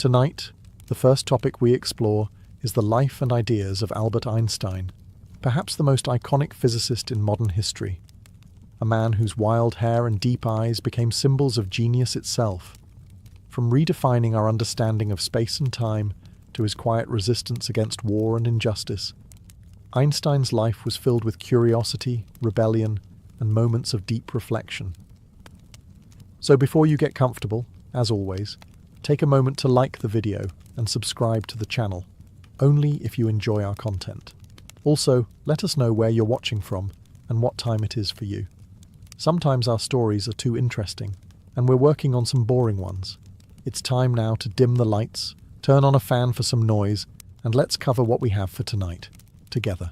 Tonight, the first topic we explore is the life and ideas of Albert Einstein, perhaps the most iconic physicist in modern history. A man whose wild hair and deep eyes became symbols of genius itself. From redefining our understanding of space and time to his quiet resistance against war and injustice, Einstein's life was filled with curiosity, rebellion, and moments of deep reflection. So before you get comfortable, as always, take a moment to like the video and subscribe to the channel, only if you enjoy our content. Also, let us know where you're watching from and what time it is for you. Sometimes our stories are too interesting, and we're working on some boring ones. It's time now to dim the lights, turn on a fan for some noise, and let's cover what we have for tonight, together.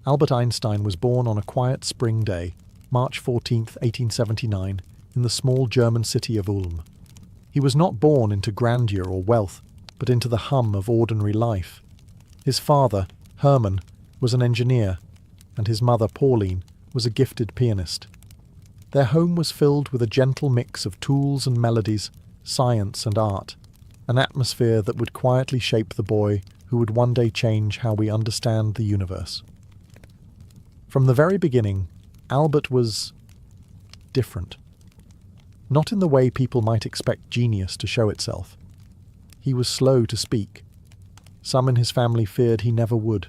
Albert Einstein was born on a quiet spring day, March 14, 1879, in the small German city of Ulm. He was not born into grandeur or wealth, but into the hum of ordinary life. His father, Hermann, was an engineer, and his mother, Pauline, was a gifted pianist. Their home was filled with a gentle mix of tools and melodies, science and art, an atmosphere that would quietly shape the boy who would one day change how we understand the universe. From the very beginning, Albert was different. Not in the way people might expect genius to show itself. He was slow to speak. Some in his family feared he never would.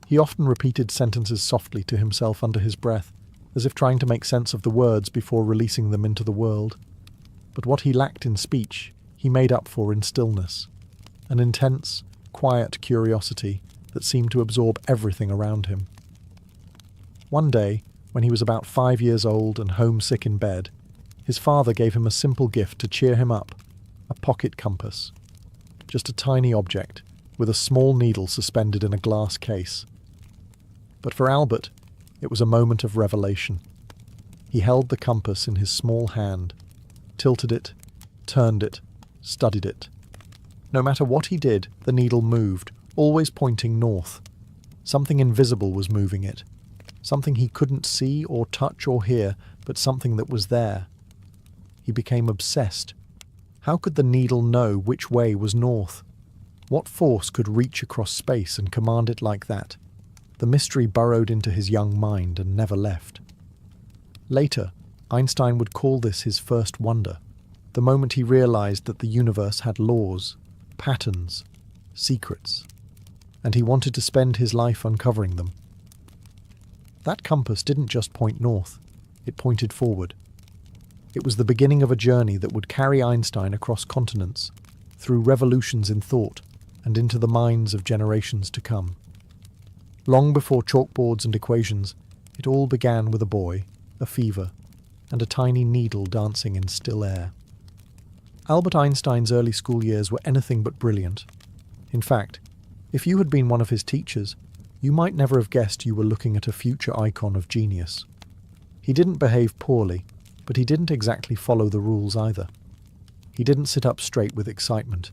He often repeated sentences softly to himself under his breath, as if trying to make sense of the words before releasing them into the world. But what he lacked in speech, he made up for in stillness, an intense, quiet curiosity that seemed to absorb everything around him. One day, when he was about 5 years old and homesick in bed, his father gave him a simple gift to cheer him up, a pocket compass. Just a tiny object, with a small needle suspended in a glass case. But for Albert, it was a moment of revelation. He held the compass in his small hand, tilted it, turned it, studied it. No matter what he did, the needle moved, always pointing north. Something invisible was moving it. Something he couldn't see or touch or hear, but something that was there. He became obsessed. How could the needle know which way was north? What force could reach across space and command it like that? The mystery burrowed into his young mind and never left. Later, Einstein would call this his first wonder, the moment he realized that the universe had laws, patterns, secrets, and he wanted to spend his life uncovering them. That compass didn't just point north, it pointed forward. It was the beginning of a journey that would carry Einstein across continents, through revolutions in thought, and into the minds of generations to come. Long before chalkboards and equations, it all began with a boy, a fever, and a tiny needle dancing in still air. Albert Einstein's early school years were anything but brilliant. In fact, if you had been one of his teachers, you might never have guessed you were looking at a future icon of genius. He didn't behave poorly, but he didn't exactly follow the rules either. He didn't sit up straight with excitement.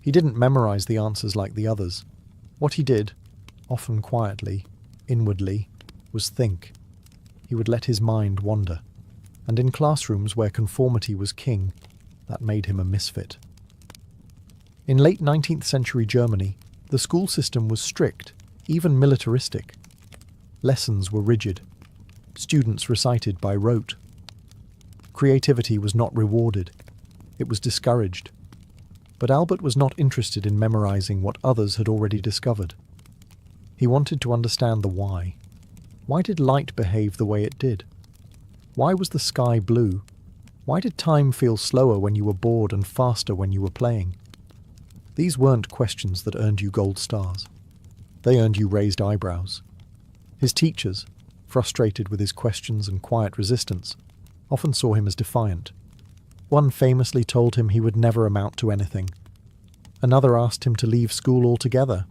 He didn't memorize the answers like the others. What he did, often quietly, inwardly, was think. He would let his mind wander. And in classrooms where conformity was king, that made him a misfit. In late 19th century Germany, the school system was strict, even militaristic. Lessons were rigid. Students recited by rote. Creativity was not rewarded. It was discouraged. But Albert was not interested in memorizing what others had already discovered. He wanted to understand the why. Why did light behave the way it did? Why was the sky blue? Why did time feel slower when you were bored and faster when you were playing? These weren't questions that earned you gold stars. They earned you raised eyebrows. His teachers, frustrated with his questions and quiet resistance, often saw him as defiant. One famously told him he would never amount to anything. Another asked him to leave school altogether.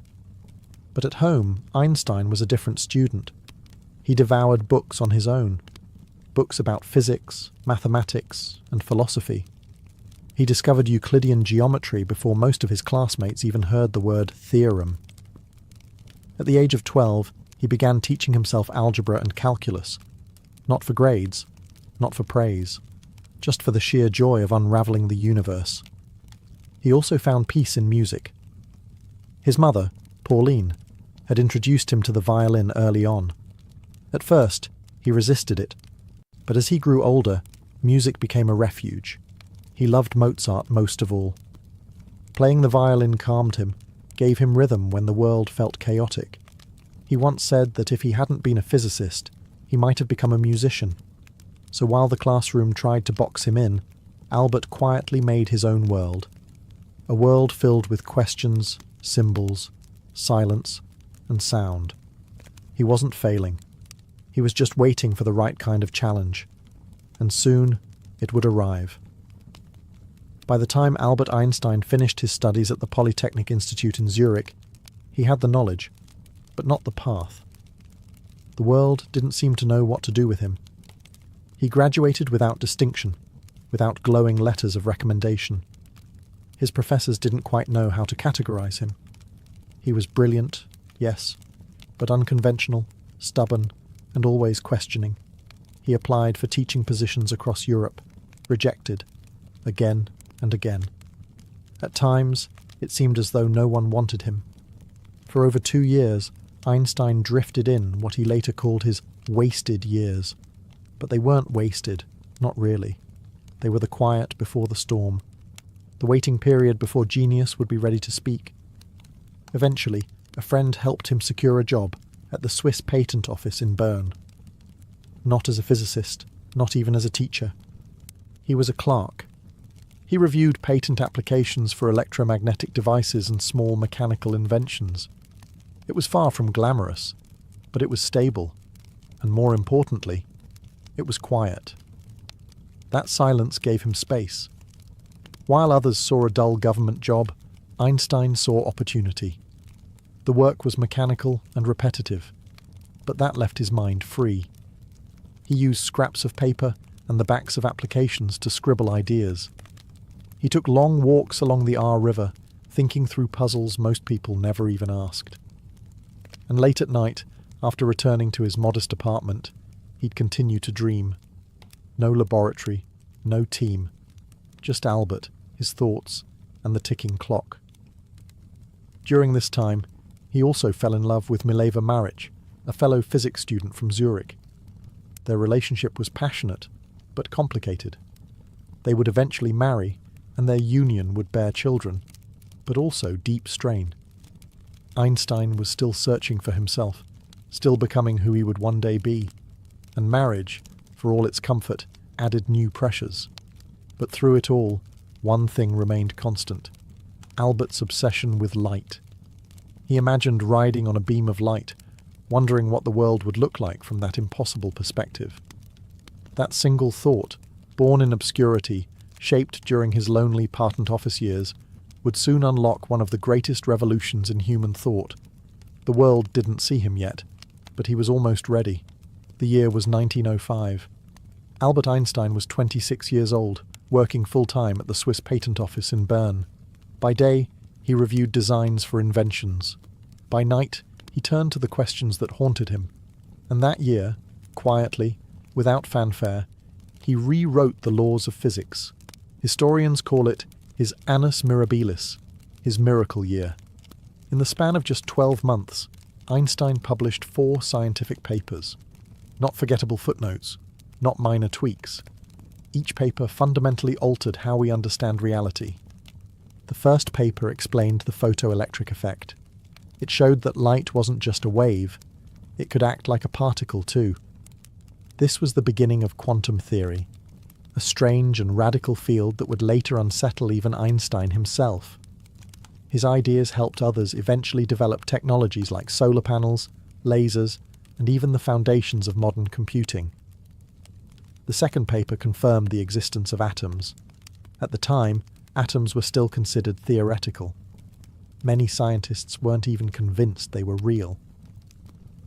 But at home, Einstein was a different student. He devoured books on his own. Books about physics, mathematics, and philosophy. He discovered Euclidean geometry before most of his classmates even heard the word theorem. At the age of 12, he began teaching himself algebra and calculus, not for grades, not for praise, just for the sheer joy of unravelling the universe. He also found peace in music. His mother, Pauline, had introduced him to the violin early on. At first, he resisted it, but as he grew older, music became a refuge. He loved Mozart most of all. Playing the violin calmed him, gave him rhythm when the world felt chaotic. He once said that if he hadn't been a physicist, he might have become a musician. So while the classroom tried to box him in, Albert quietly made his own world. A world filled with questions, symbols, silence, and sound. He wasn't failing. He was just waiting for the right kind of challenge. And soon, it would arrive. By the time Albert Einstein finished his studies at the Polytechnic Institute in Zurich, he had the knowledge, but not the path. The world didn't seem to know what to do with him. He graduated without distinction, without glowing letters of recommendation. His professors didn't quite know how to categorize him. He was brilliant, yes, but unconventional, stubborn, and always questioning. He applied for teaching positions across Europe, rejected, again and again. At times, it seemed as though no one wanted him. For over 2 years, Einstein drifted in what he later called his wasted years. But they weren't wasted, not really. They were the quiet before the storm, the waiting period before genius would be ready to speak. Eventually, a friend helped him secure a job at the Swiss Patent Office in Bern. Not as a physicist, not even as a teacher. He was a clerk. He reviewed patent applications for electromagnetic devices and small mechanical inventions. It was far from glamorous, but it was stable, and more importantly, it was quiet. That silence gave him space. While others saw a dull government job, Einstein saw opportunity. The work was mechanical and repetitive, but that left his mind free. He used scraps of paper and the backs of applications to scribble ideas. He took long walks along the Aar River, thinking through puzzles most people never even asked. And late at night, after returning to his modest apartment, he'd continue to dream. No laboratory, no team, just Albert, his thoughts, and the ticking clock. During this time, he also fell in love with Mileva Maric, a fellow physics student from Zurich. Their relationship was passionate, but complicated. They would eventually marry, and their union would bear children, but also deep strain. Einstein was still searching for himself, still becoming who he would one day be, and marriage, for all its comfort, added new pressures. But through it all, one thing remained constant: Albert's obsession with light. He imagined riding on a beam of light, wondering what the world would look like from that impossible perspective. That single thought, born in obscurity, shaped during his lonely patent office years, would soon unlock one of the greatest revolutions in human thought. The world didn't see him yet, but he was almost ready. The year was 1905. Albert Einstein was 26 years old, working full-time at the Swiss Patent Office in Bern. By day, he reviewed designs for inventions. By night, he turned to the questions that haunted him. And that year, quietly, without fanfare, he rewrote the laws of physics. Historians call it his annus mirabilis, his miracle year. In the span of just 12 months, Einstein published 4 scientific papers. Not forgettable footnotes, not minor tweaks. Each paper fundamentally altered how we understand reality. The first paper explained the photoelectric effect. It showed that light wasn't just a wave, it could act like a particle too. This was the beginning of quantum theory, a strange and radical field that would later unsettle even Einstein himself. His ideas helped others eventually develop technologies like solar panels, lasers, and even the foundations of modern computing. The second paper confirmed the existence of atoms. At the time, atoms were still considered theoretical. Many scientists weren't even convinced they were real.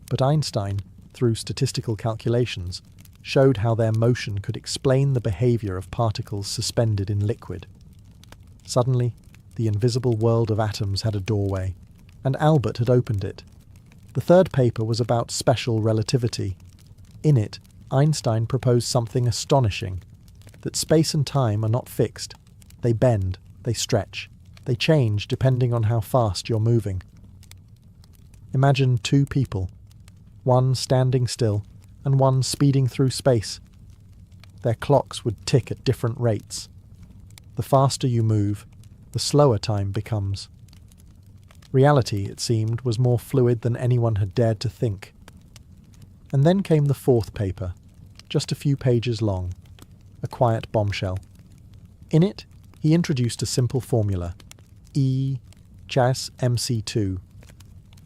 But Einstein, through statistical calculations, showed how their motion could explain the behavior of particles suspended in liquid. Suddenly, the invisible world of atoms had a doorway, and Albert had opened it. The third paper was about special relativity. In it, Einstein proposed something astonishing, that space and time are not fixed. They bend, they stretch, They change depending on how fast you're moving. Imagine two people, one standing still and one speeding through space. Their clocks would tick at different rates. The faster you move, the slower time becomes. Reality, it seemed, was more fluid than anyone had dared to think. And then came the fourth paper, just a few pages long, a quiet bombshell. In it, he introduced a simple formula, E-mc2.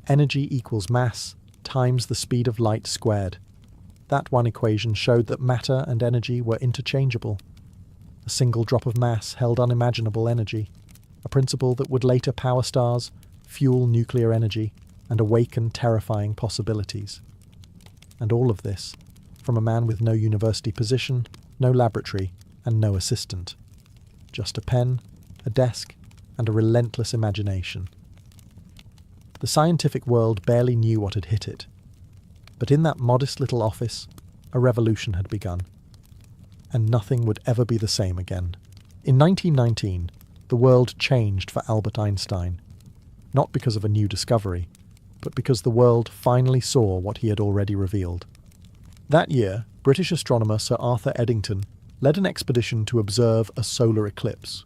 Energy equals mass times the speed of light squared. That one equation showed that matter and energy were interchangeable. A single drop of mass held unimaginable energy, a principle that would later power stars, fuel nuclear energy, and awaken terrifying possibilities. And all of this, from a man with no university position, no laboratory, and no assistant. Just a pen, a desk, and a relentless imagination. The scientific world barely knew what had hit it. But in that modest little office, a revolution had begun. And nothing would ever be the same again. In 1919, the world changed for Albert Einstein. Not because of a new discovery, but because the world finally saw what he had already revealed. That year, British astronomer Sir Arthur Eddington led an expedition to observe a solar eclipse.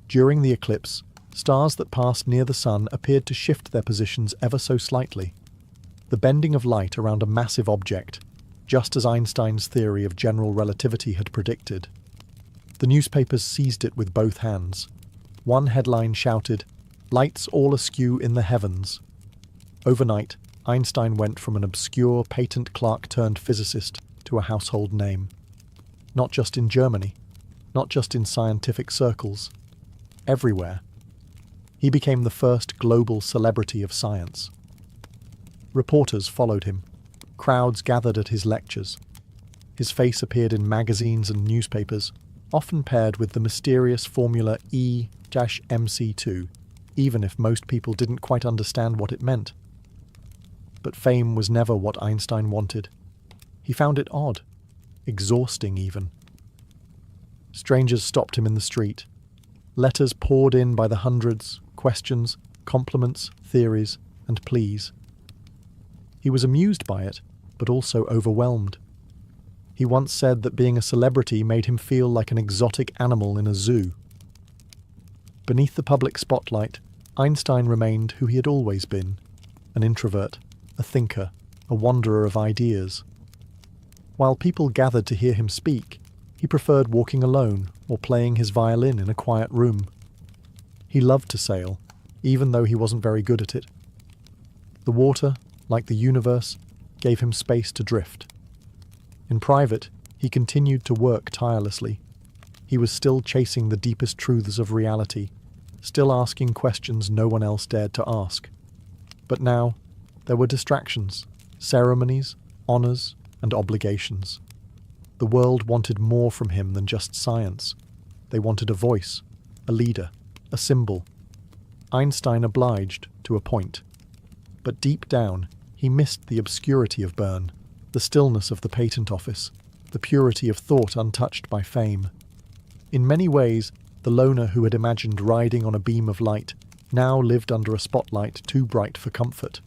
During the eclipse, stars that passed near the sun appeared to shift their positions ever so slightly. The bending of light around a massive object, just as Einstein's theory of general relativity had predicted. The newspapers seized it with both hands. One headline shouted, "Lights all askew in the heavens." Overnight, Einstein went from an obscure patent clerk turned physicist to a household name. Not just in Germany, not just in scientific circles, everywhere. He became the first global celebrity of science. Reporters followed him. Crowds gathered at his lectures. His face appeared in magazines and newspapers, often paired with the mysterious formula E-mc2, even if most people didn't quite understand what it meant. But fame was never what Einstein wanted. He found it odd, exhausting even. Strangers stopped him in the street. Letters poured in by the hundreds, questions, compliments, theories, and pleas. He was amused by it, but also overwhelmed. He once said that being a celebrity made him feel like an exotic animal in a zoo. Beneath the public spotlight, Einstein remained who he had always been, an introvert, a thinker, a wanderer of ideas. While people gathered to hear him speak, he preferred walking alone or playing his violin in a quiet room. He loved to sail, even though he wasn't very good at it. The water, like the universe, gave him space to drift. In private, he continued to work tirelessly. He was still chasing the deepest truths of reality, still asking questions no one else dared to ask. But now, there were distractions, ceremonies, honours, and obligations. The world wanted more from him than just science. They wanted a voice, a leader, a symbol. Einstein obliged, to a point. But deep down, he missed the obscurity of Bern, the stillness of the patent office, the purity of thought untouched by fame. In many ways, the loner who had imagined riding on a beam of light now lived under a spotlight too bright for comfort.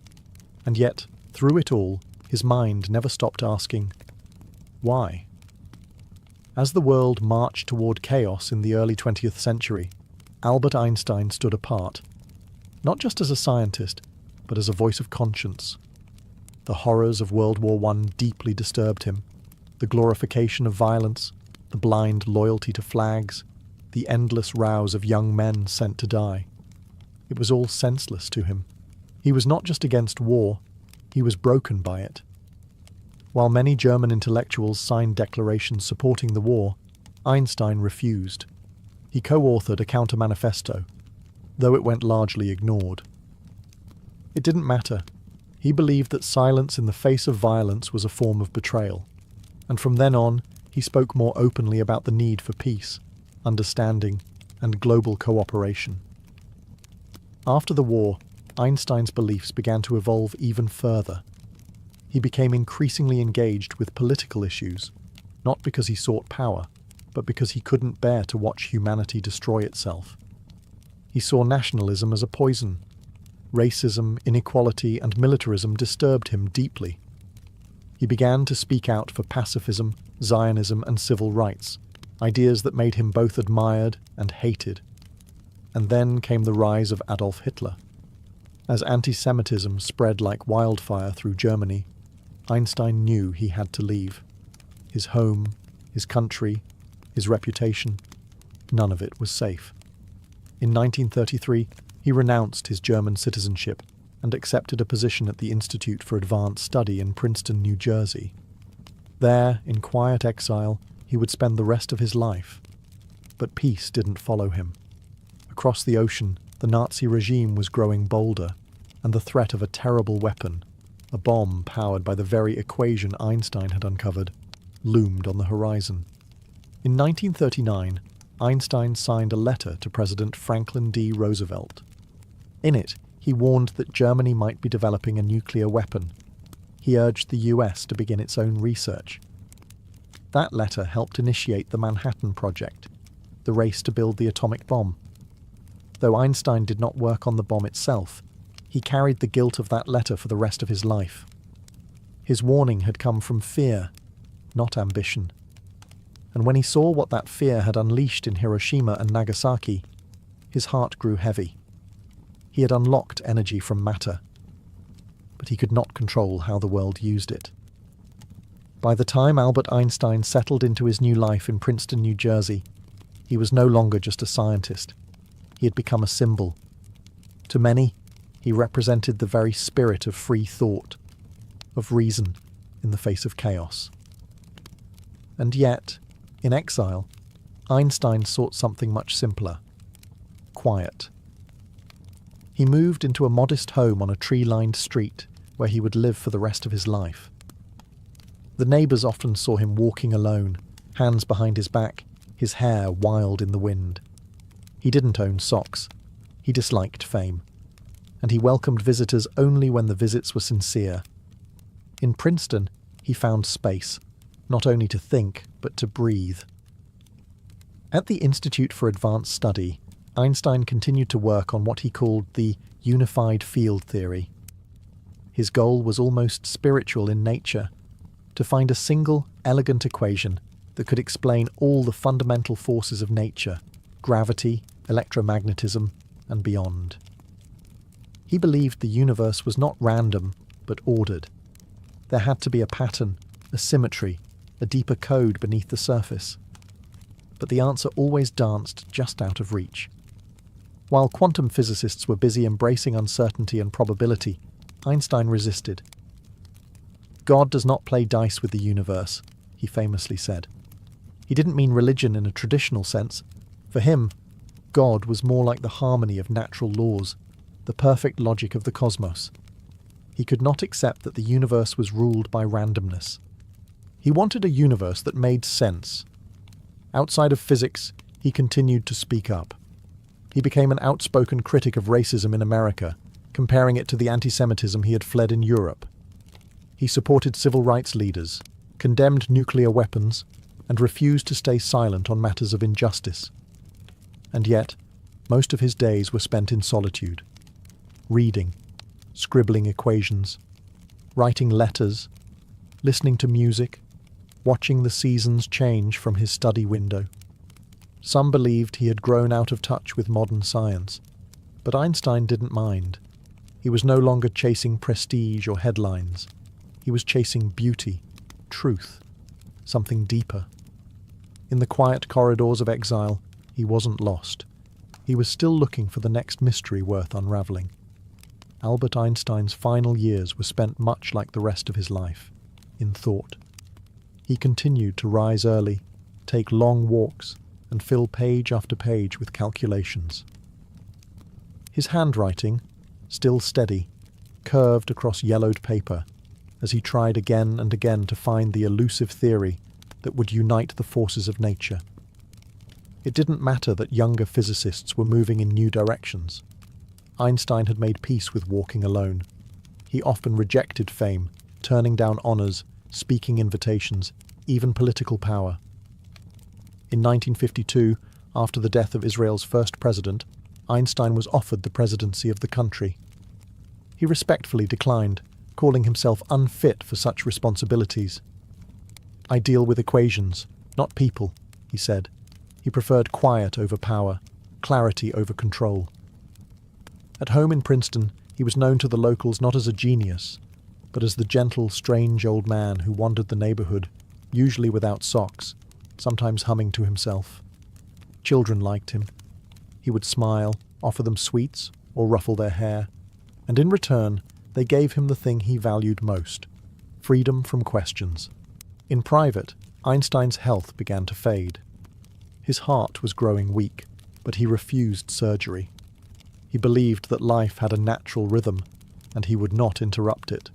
And yet, through it all, his mind never stopped asking, why? As the world marched toward chaos in the early 20th century, Albert Einstein stood apart, not just as a scientist, but as a voice of conscience. The horrors of World War I deeply disturbed him. The glorification of violence, the blind loyalty to flags, the endless rows of young men sent to die. It was all senseless to him. He was not just against war, he was broken by it. While many German intellectuals signed declarations supporting the war, Einstein refused. He co-authored a counter-manifesto, though it went largely ignored. It didn't matter. He believed that silence in the face of violence was a form of betrayal, and from then on, he spoke more openly about the need for peace, understanding, and global cooperation. After the war, Einstein's beliefs began to evolve even further. He became increasingly engaged with political issues, not because he sought power, but because he couldn't bear to watch humanity destroy itself. He saw nationalism as a poison. Racism, inequality, and militarism disturbed him deeply. He began to speak out for pacifism, Zionism, and civil rights, ideas that made him both admired and hated. And then came the rise of Adolf Hitler. As anti-Semitism spread like wildfire through Germany, Einstein knew he had to leave. His home, his country, his reputation, none of it was safe. In 1933, he renounced his German citizenship and accepted a position at the Institute for Advanced Study in Princeton, New Jersey. There, in quiet exile, he would spend the rest of his life. But peace didn't follow him. Across the ocean, the Nazi regime was growing bolder, and the threat of a terrible weapon, a bomb powered by the very equation Einstein had uncovered, loomed on the horizon. In 1939, Einstein signed a letter to President Franklin D. Roosevelt. In it, he warned that Germany might be developing a nuclear weapon. He urged the US to begin its own research. That letter helped initiate the Manhattan Project, the race to build the atomic bomb. Though Einstein did not work on the bomb itself, he carried the guilt of that letter for the rest of his life. His warning had come from fear, not ambition. And when he saw what that fear had unleashed in Hiroshima and Nagasaki, his heart grew heavy. He had unlocked energy from matter, but he could not control how the world used it. By the time Albert Einstein settled into his new life in Princeton, New Jersey, he was no longer just a scientist. He had become a symbol. To many, he represented the very spirit of free thought, of reason in the face of chaos. And yet, in exile, Einstein sought something much simpler: quiet. He moved into a modest home on a tree-lined street where he would live for the rest of his life. The neighbours often saw him walking alone, hands behind his back, his hair wild in the wind. He didn't own socks. He disliked fame. And he welcomed visitors only when the visits were sincere. In Princeton, he found space, not only to think, but to breathe. At the Institute for Advanced Study, Einstein continued to work on what he called the unified field theory. His goal was almost spiritual in nature, to find a single, elegant equation that could explain all the fundamental forces of nature, gravity, electromagnetism, and beyond. He believed the universe was not random, but ordered. There had to be a pattern, a symmetry, a deeper code beneath the surface. But the answer always danced just out of reach. While quantum physicists were busy embracing uncertainty and probability, Einstein resisted. "God does not play dice with the universe," he famously said. He didn't mean religion in a traditional sense. For him, God was more like the harmony of natural laws, the perfect logic of the cosmos. He could not accept that the universe was ruled by randomness. He wanted a universe that made sense. Outside of physics, he continued to speak up. He became an outspoken critic of racism in America, comparing it to the anti-Semitism he had fled in Europe. He supported civil rights leaders, condemned nuclear weapons, and refused to stay silent on matters of injustice. And yet, most of his days were spent in solitude, reading, scribbling equations, writing letters, listening to music, watching the seasons change from his study window. Some believed he had grown out of touch with modern science, but Einstein didn't mind. He was no longer chasing prestige or headlines. He was chasing beauty, truth, something deeper. In the quiet corridors of exile, he wasn't lost. He was still looking for the next mystery worth unravelling. Albert Einstein's final years were spent much like the rest of his life, in thought. He continued to rise early, take long walks, and fill page after page with calculations. His handwriting, still steady, curved across yellowed paper as he tried again and again to find the elusive theory that would unite the forces of nature. It didn't matter that younger physicists were moving in new directions. Einstein had made peace with walking alone. He often rejected fame, turning down honours, speaking invitations, even political power. In 1952, after the death of Israel's first president, Einstein was offered the presidency of the country. He respectfully declined, calling himself unfit for such responsibilities. "I deal with equations, not people," he said. He preferred quiet over power, clarity over control. At home in Princeton, he was known to the locals not as a genius, but as the gentle, strange old man who wandered the neighborhood, usually without socks, sometimes humming to himself. Children liked him. He would smile, offer them sweets, or ruffle their hair, and in return, they gave him the thing he valued most: freedom from questions. In private, Einstein's health began to fade. His heart was growing weak, but he refused surgery. He believed that life had a natural rhythm, and he would not interrupt it.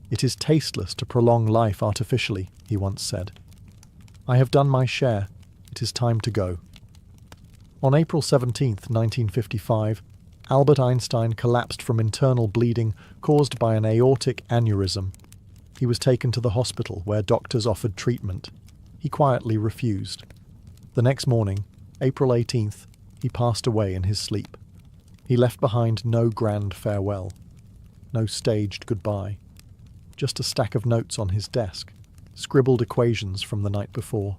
"It is tasteless to prolong life artificially," he once said. "I have done my share. It is time to go." On April 17, 1955, Albert Einstein collapsed from internal bleeding caused by an aortic aneurysm. He was taken to the hospital where doctors offered treatment. He quietly refused. The next morning, April 18th, he passed away in his sleep. He left behind no grand farewell, no staged goodbye, just a stack of notes on his desk, scribbled equations from the night before.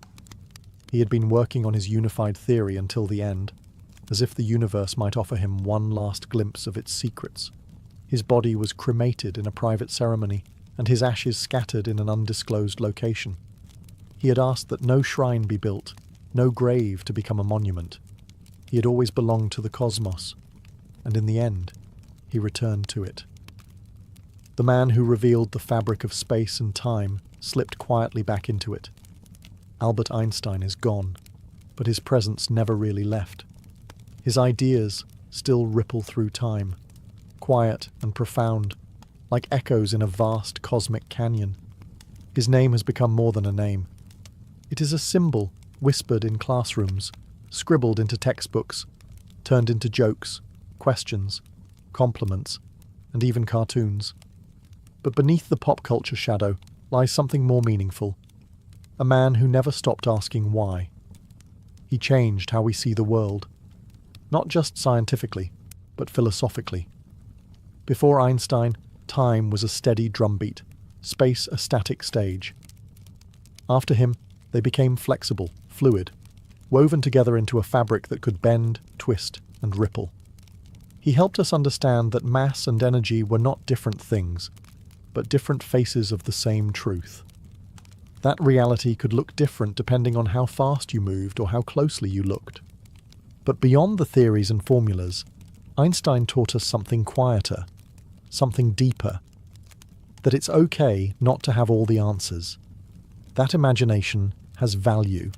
He had been working on his unified theory until the end, as if the universe might offer him one last glimpse of its secrets. His body was cremated in a private ceremony, and his ashes scattered in an undisclosed location. He had asked that no shrine be built, no grave to become a monument. He had always belonged to the cosmos, and in the end, he returned to it. The man who revealed the fabric of space and time slipped quietly back into it. Albert Einstein is gone, but his presence never really left. His ideas still ripple through time, quiet and profound, like echoes in a vast cosmic canyon. His name has become more than a name. It is a symbol whispered in classrooms, scribbled into textbooks, turned into jokes, questions, compliments, and even cartoons. But beneath the pop culture shadow lies something more meaningful. A man who never stopped asking why. He changed how we see the world, not just scientifically, but philosophically. Before Einstein, time was a steady drumbeat, space a static stage. After him, they became flexible, fluid, woven together into a fabric that could bend, twist, and ripple. He helped us understand that mass and energy were not different things, but different faces of the same truth. That reality could look different depending on how fast you moved or how closely you looked. But beyond the theories and formulas, Einstein taught us something quieter, something deeper, that it's okay not to have all the answers. That imagination has value,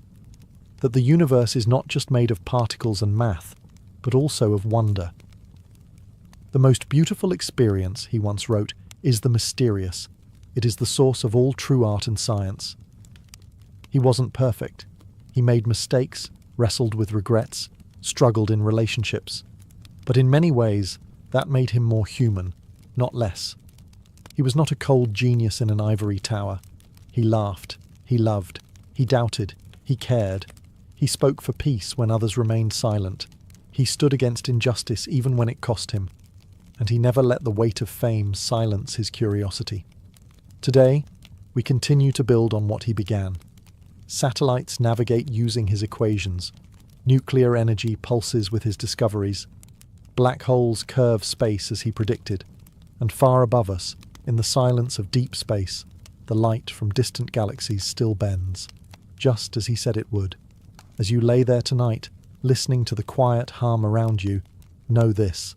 that the universe is not just made of particles and math, but also of wonder. "The most beautiful experience," he once wrote, "is the mysterious. It is the source of all true art and science." He wasn't perfect. He made mistakes, wrestled with regrets, struggled in relationships. But in many ways, that made him more human, not less. He was not a cold genius in an ivory tower. He laughed, he loved, he doubted, he cared. He spoke for peace when others remained silent. He stood against injustice even when it cost him. And he never let the weight of fame silence his curiosity. Today, we continue to build on what he began. Satellites navigate using his equations. Nuclear energy pulses with his discoveries. Black holes curve space as he predicted. And far above us, in the silence of deep space, the light from distant galaxies still bends, just as he said it would. As you lay there tonight, listening to the quiet hum around you, know this: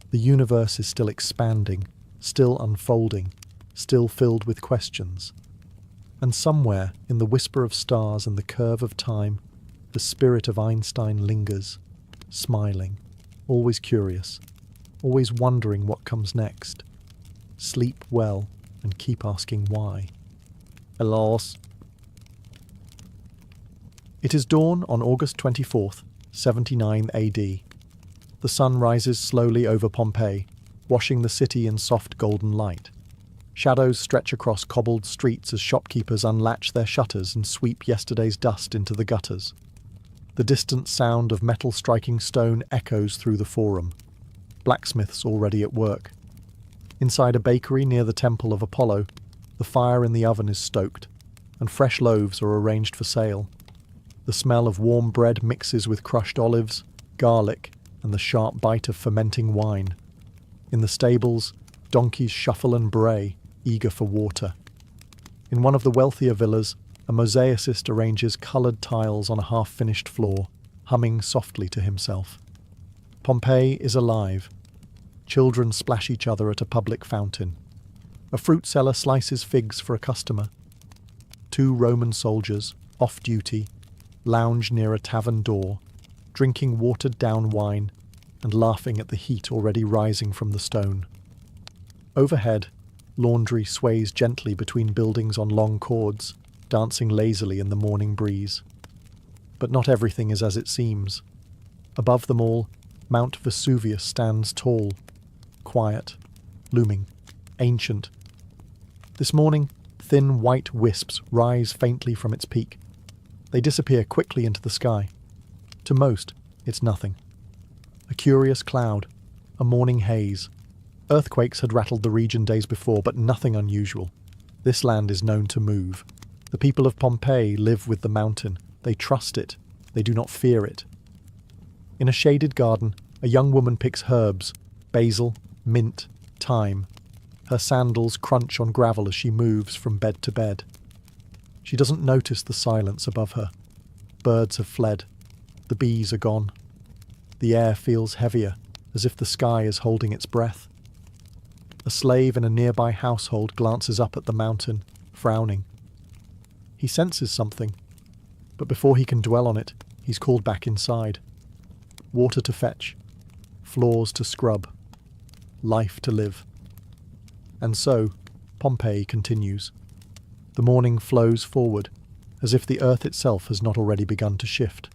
the universe is still expanding, still unfolding, still filled with questions. And somewhere, in the whisper of stars and the curve of time, the spirit of Einstein lingers, smiling, always curious, always wondering what comes next. Sleep well and keep asking why. Alas. It is dawn on August 24th, 79 AD. The sun rises slowly over Pompeii, washing the city in soft golden light. Shadows stretch across cobbled streets as shopkeepers unlatch their shutters and sweep yesterday's dust into the gutters. The distant sound of metal striking stone echoes through the forum. Blacksmiths already at work. Inside a bakery near the Temple of Apollo, the fire in the oven is stoked, and fresh loaves are arranged for sale. The smell of warm bread mixes with crushed olives, garlic, and the sharp bite of fermenting wine. In the stables, donkeys shuffle and bray, eager for water. In one of the wealthier villas, a mosaicist arranges coloured tiles on a half-finished floor, humming softly to himself. Pompeii is alive. Children splash each other at a public fountain. A fruit seller slices figs for a customer. 2 Roman soldiers, off-duty, lounge near a tavern door, drinking watered-down wine and laughing at the heat already rising from the stone. Overhead, laundry sways gently between buildings on long cords, dancing lazily in the morning breeze. But not everything is as it seems. Above them all, Mount Vesuvius stands tall, quiet, looming, ancient. This morning, thin white wisps rise faintly from its peak. They disappear quickly into the sky. To most, it's nothing. A curious cloud, a morning haze. Earthquakes had rattled the region days before, but nothing unusual. This land is known to move. The people of Pompeii live with the mountain. They trust it. They do not fear it. In a shaded garden, a young woman picks herbs, basil, mint, thyme. Her sandals crunch on gravel as she moves from bed to bed. She doesn't notice the silence above her. Birds have fled. The bees are gone. The air feels heavier, as if the sky is holding its breath. A slave in a nearby household glances up at the mountain, frowning. He senses something, but before he can dwell on it, he's called back inside. Water to fetch, floors to scrub, life to live. And so, Pompeii continues. The morning flows forward, as if the earth itself has not already begun to shift,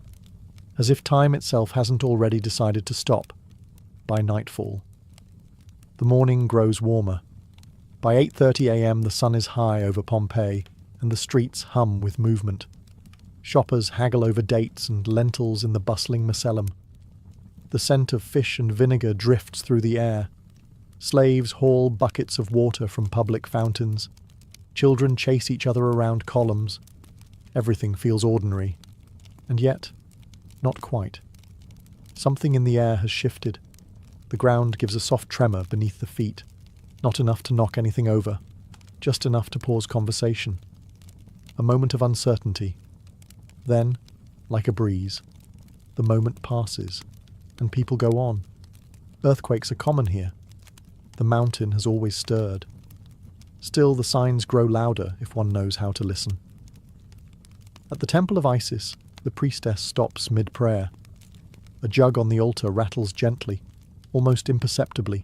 as if time itself hasn't already decided to stop, by nightfall. The morning grows warmer. By 8:30 a.m. the sun is high over Pompeii, and the streets hum with movement. Shoppers haggle over dates and lentils in the bustling Macellum. The scent of fish and vinegar drifts through the air. Slaves haul buckets of water from public fountains. Children chase each other around columns. Everything feels ordinary. And yet, not quite. Something in the air has shifted. The ground gives a soft tremor beneath the feet. Not enough to knock anything over. Just enough to pause conversation. A moment of uncertainty. Then, like a breeze, the moment passes, and people go on. Earthquakes are common here. The mountain has always stirred. Still, the signs grow louder if one knows how to listen. At the temple of Isis, the priestess stops mid-prayer. A jug on the altar rattles gently, almost imperceptibly.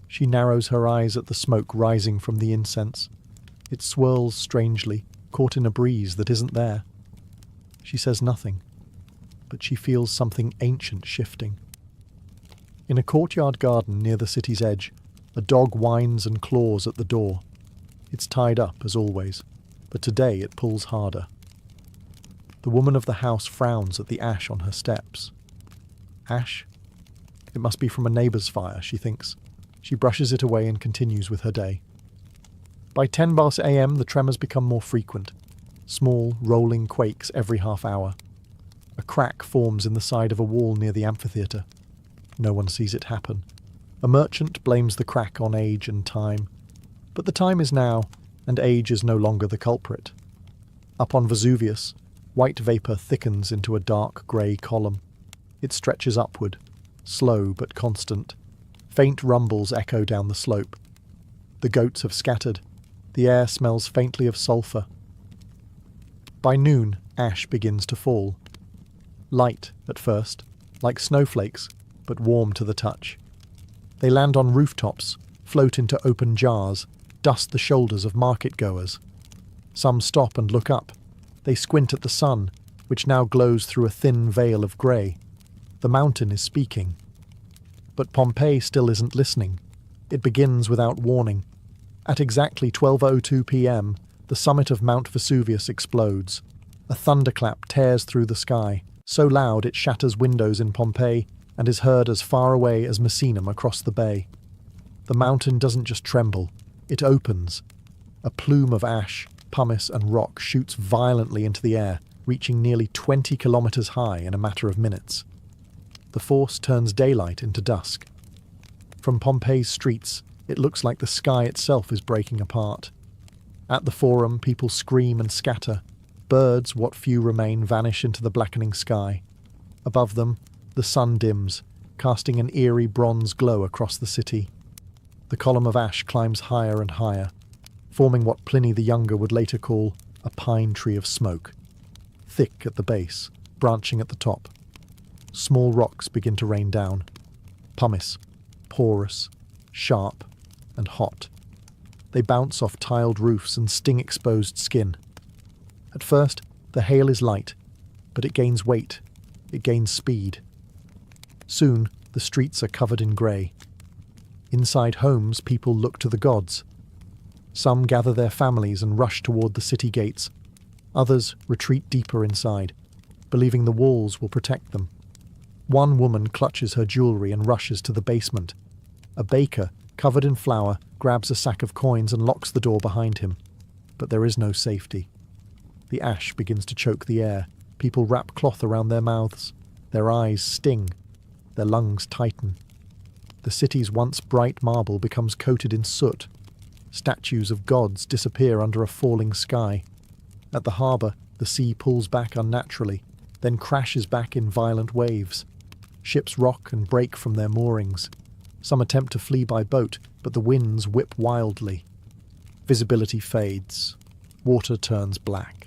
She narrows her eyes at the smoke rising from the incense. It swirls strangely, caught in a breeze that isn't there. She says nothing, but she feels something ancient shifting. In a courtyard garden near the city's edge, a dog whines and claws at the door. It's tied up, as always, but today it pulls harder. The woman of the house frowns at the ash on her steps. Ash? It must be from a neighbour's fire, she thinks. She brushes it away and continues with her day. By 10 past a.m. the tremors become more frequent. Small, rolling quakes every half hour. A crack forms in the side of a wall near the amphitheatre. No one sees it happen. A merchant blames the crack on age and time. But the time is now, and age is no longer the culprit. Up on Vesuvius, white vapour thickens into a dark grey column. It stretches upward, slow but constant. Faint rumbles echo down the slope. The goats have scattered. The air smells faintly of sulphur. By noon, ash begins to fall. Light, at first, like snowflakes, but warm to the touch. They land on rooftops, float into open jars, dust the shoulders of market-goers. Some stop and look up. They squint at the sun, which now glows through a thin veil of grey. The mountain is speaking. But Pompeii still isn't listening. It begins without warning. At exactly 12:02 p.m, the summit of Mount Vesuvius explodes. A thunderclap tears through the sky. so loud it shatters windows in Pompeii and is heard as far away as Misenum across the bay. The mountain doesn't just tremble, it opens. A plume of ash, pumice and rock shoots violently into the air, reaching nearly 20 kilometers high in a matter of minutes. The force turns daylight into dusk. From Pompeii's streets, it looks like the sky itself is breaking apart. At the Forum, people scream and scatter. Birds, what few remain, vanish into the blackening sky. Above them, the sun dims, casting an eerie bronze glow across the city. The column of ash climbs higher and higher, forming what Pliny the Younger would later call a pine tree of smoke. Thick at the base, branching at the top. Small rocks begin to rain down. Pumice, porous, sharp, and hot. They bounce off tiled roofs and sting exposed skin. At first, the hail is light, but it gains weight, it gains speed. Soon, the streets are covered in grey. Inside homes, people look to the gods. Some gather their families and rush toward the city gates. Others retreat deeper inside, believing the walls will protect them. One woman clutches her jewellery and rushes to the basement. A baker, covered in flour, grabs a sack of coins and locks the door behind him. But there is no safety. The ash begins to choke the air. People wrap cloth around their mouths. Their eyes sting. Their lungs tighten. The city's once bright marble becomes coated in soot. Statues of gods disappear under a falling sky. At the harbour, the sea pulls back unnaturally, then crashes back in violent waves. Ships rock and break from their moorings. Some attempt to flee by boat, but the winds whip wildly. Visibility fades. Water turns black.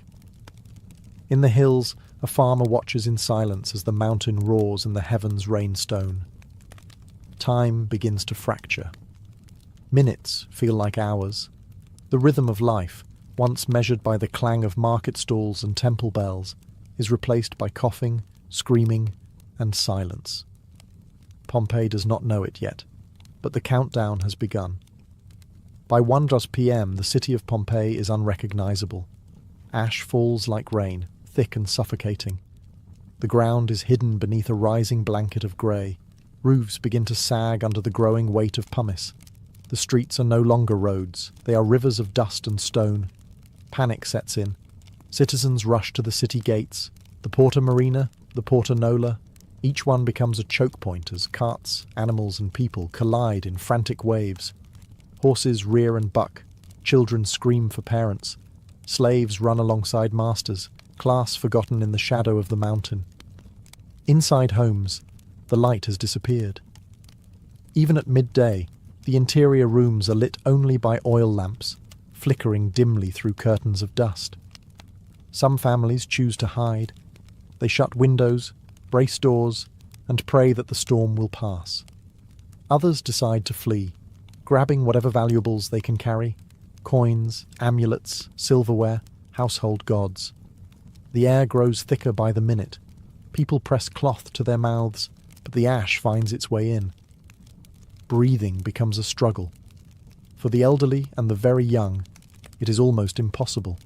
In the hills, a farmer watches in silence as the mountain roars and the heavens rain stone. Time begins to fracture. Minutes feel like hours. The rhythm of life, once measured by the clang of market stalls and temple bells, is replaced by coughing, screaming, and silence. Pompeii does not know it yet, but the countdown has begun. By 1 p.m, the city of Pompeii is unrecognizable. Ash falls like rain, thick and suffocating. The ground is hidden beneath a rising blanket of grey. Roofs begin to sag under the growing weight of pumice. The streets are no longer roads, they are rivers of dust and stone. Panic sets in. Citizens rush to the city gates. The Porta Marina, the Porta Nola, each one becomes a choke point as carts, animals and people collide in frantic waves. Horses rear and buck. Children scream for parents. Slaves run alongside masters, class forgotten in the shadow of the mountain. Inside homes, the light has disappeared. Even at midday, the interior rooms are lit only by oil lamps, flickering dimly through curtains of dust. Some families choose to hide. They shut windows, brace doors, and pray that the storm will pass. Others decide to flee, grabbing whatever valuables they can carry: coins, amulets, silverware, household gods. The air grows thicker by the minute. People press cloth to their mouths, but the ash finds its way in. Breathing becomes a struggle. For the elderly and the very young, it is almost impossible.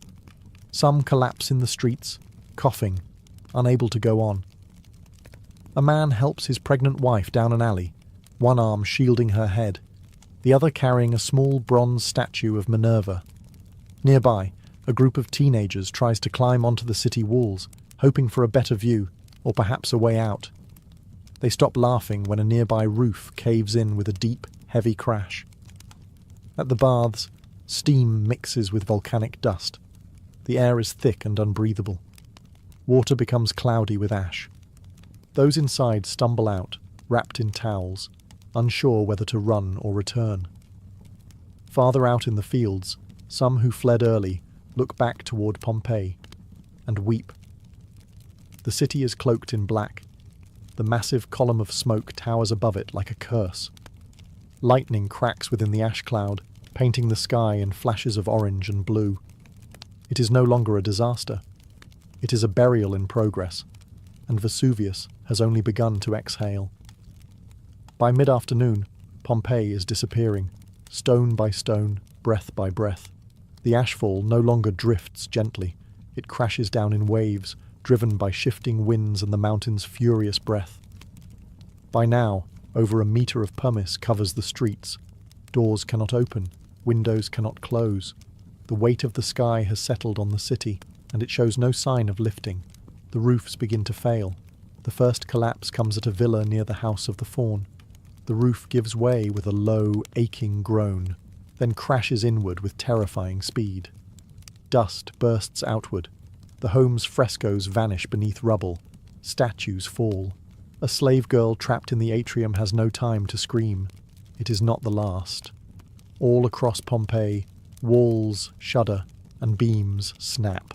Some collapse in the streets, coughing, unable to go on. A man helps his pregnant wife down an alley, one arm shielding her head, the other carrying a small bronze statue of Minerva. Nearby, a group of teenagers tries to climb onto the city walls, hoping for a better view, or perhaps a way out. They stop laughing when a nearby roof caves in with a deep, heavy crash. At the baths, steam mixes with volcanic dust. The air is thick and unbreathable. Water becomes cloudy with ash. Those inside stumble out, wrapped in towels, unsure whether to run or return. Farther out in the fields, some who fled early look back toward Pompeii and weep. The city is cloaked in black. The massive column of smoke towers above it like a curse. Lightning cracks within the ash cloud, painting the sky in flashes of orange and blue. It is no longer a disaster. It is a burial in progress, and Vesuvius has only begun to exhale. By mid-afternoon, Pompeii is disappearing, stone by stone, breath by breath. The ashfall no longer drifts gently. It crashes down in waves, driven by shifting winds and the mountain's furious breath. By now, over a meter of pumice covers the streets. Doors cannot open, windows cannot close. The weight of the sky has settled on the city, and it shows no sign of lifting. The roofs begin to fail. The first collapse comes at a villa near the House of the Faun. The roof gives way with a low, aching groan, then crashes inward with terrifying speed. Dust bursts outward. The home's frescoes vanish beneath rubble. Statues fall. A slave girl trapped in the atrium has no time to scream. It is not the last. All across Pompeii, walls shudder and beams snap.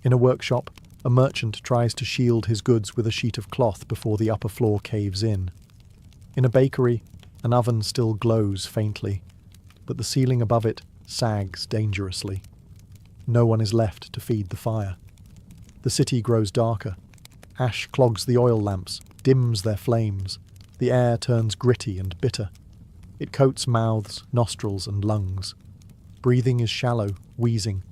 In a workshop, a merchant tries to shield his goods with a sheet of cloth before the upper floor caves in. In a bakery, an oven still glows faintly, but the ceiling above it sags dangerously. No one is left to feed the fire. The city grows darker. Ash clogs the oil lamps, dims their flames. The air turns gritty and bitter. It coats mouths, nostrils, and lungs. Breathing is shallow, wheezing.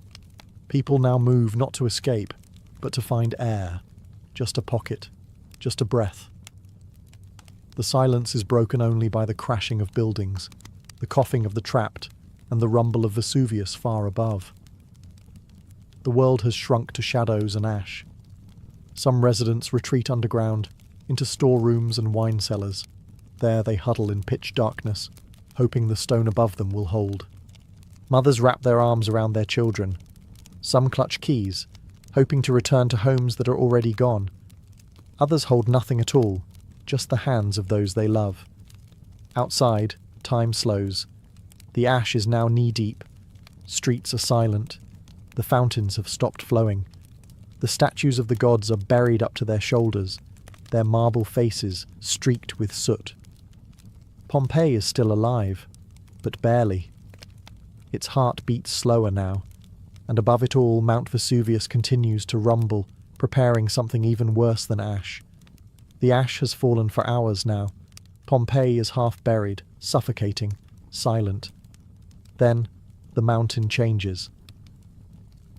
People now move not to escape, but to find air. Just a pocket, just a breath. The silence is broken only by the crashing of buildings, the coughing of the trapped, and the rumble of Vesuvius far above. The world has shrunk to shadows and ash. Some residents retreat underground, into storerooms and wine cellars. There they huddle in pitch darkness, hoping the stone above them will hold. Mothers wrap their arms around their children. Some clutch keys, hoping to return to homes that are already gone. Others hold nothing at all, just the hands of those they love. Outside, time slows. The ash is now knee-deep. Streets are silent. The fountains have stopped flowing. The statues of the gods are buried up to their shoulders, their marble faces streaked with soot. Pompeii is still alive, but barely. Its heart beats slower now, and above it all Mount Vesuvius continues to rumble, preparing something even worse than ash. The ash has fallen for hours now. Pompeii is half buried, suffocating, silent. Then the mountain changes.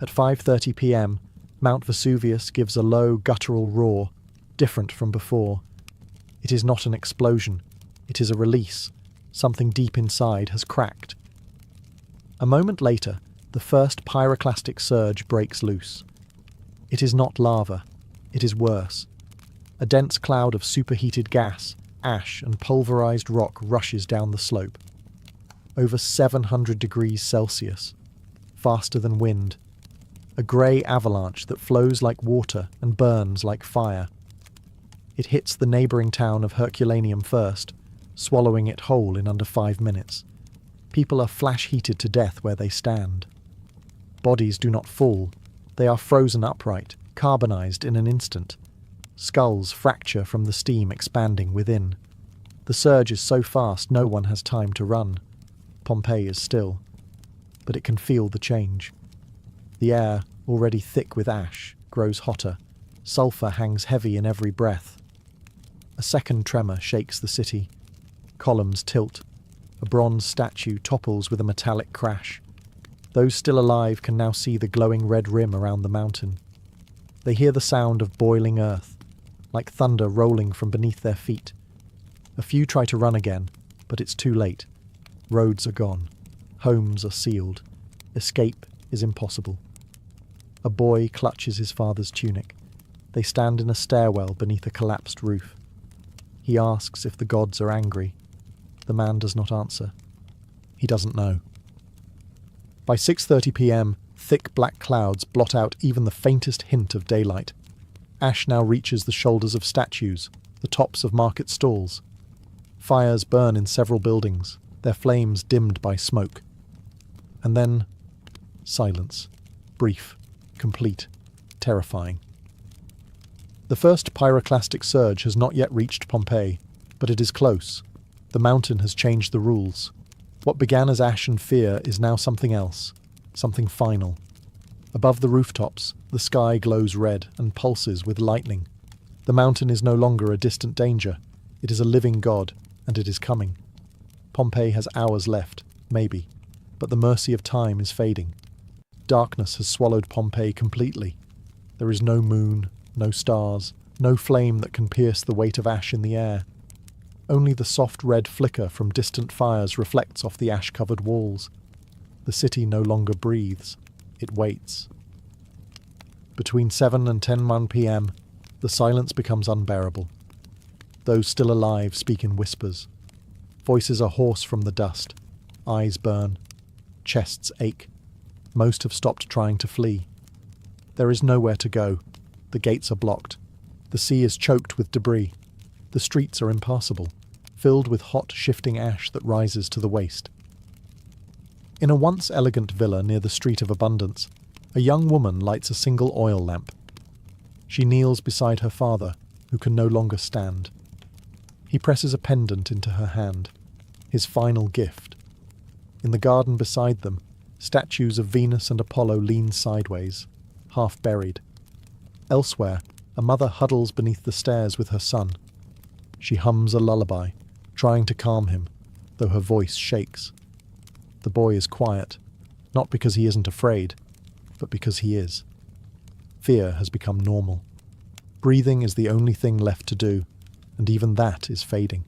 At 5:30 p.m, Mount Vesuvius gives a low, guttural roar, different from before. It is not an explosion. It is a release. Something deep inside has cracked. A moment later, the first pyroclastic surge breaks loose. It is not lava. It is worse. A dense cloud of superheated gas, ash, and pulverized rock rushes down the slope. Over 700 degrees Celsius. Faster than wind. A grey avalanche that flows like water and burns like fire. It hits the neighbouring town of Herculaneum first, swallowing it whole in under 5 minutes. People are flash-heated to death where they stand. Bodies do not fall. They are frozen upright, carbonized in an instant. Skulls fracture from the steam expanding within. The surge is so fast no one has time to run. Pompeii is still, but it can feel the change. The air, already thick with ash, grows hotter. Sulphur hangs heavy in every breath. A second tremor shakes the city. Columns tilt. A bronze statue topples with a metallic crash. Those still alive can now see the glowing red rim around the mountain. They hear the sound of boiling earth, like thunder rolling from beneath their feet. A few try to run again, but it's too late. Roads are gone. Homes are sealed. Escape is impossible. A boy clutches his father's tunic. They stand in a stairwell beneath a collapsed roof. He asks if the gods are angry. The man does not answer. He doesn't know. By 6:30 p.m, thick black clouds blot out even the faintest hint of daylight. Ash now reaches the shoulders of statues, the tops of market stalls. Fires burn in several buildings, their flames dimmed by smoke. And then silence. Brief, complete, terrifying. The first pyroclastic surge has not yet reached Pompeii, but it is close. The mountain has changed the rules. What began as ash and fear is now something else, something final. Above the rooftops, the sky glows red and pulses with lightning. The mountain is no longer a distant danger. It is a living god, and it is coming. Pompeii has hours left, maybe, but the mercy of time is fading. Darkness has swallowed Pompeii completely. There is no moon, no stars, no flame that can pierce the weight of ash in the air. Only the soft red flicker from distant fires reflects off the ash-covered walls. The city no longer breathes. It waits. Between 7 and 10 p.m., the silence becomes unbearable. Those still alive speak in whispers. Voices are hoarse from the dust. Eyes burn. Chests ache. Most have stopped trying to flee. There is nowhere to go. The gates are blocked. The sea is choked with debris. The streets are impassable, filled with hot, shifting ash that rises to the waist. In a once elegant villa near the Street of Abundance, a young woman lights a single oil lamp. She kneels beside her father, who can no longer stand. He presses a pendant into her hand, his final gift. In the garden beside them, statues of Venus and Apollo lean sideways, half buried. Elsewhere, a mother huddles beneath the stairs with her son. She hums a lullaby, trying to calm him, though her voice shakes. The boy is quiet, not because he isn't afraid, but because he is. Fear has become normal. Breathing is the only thing left to do, and even that is fading.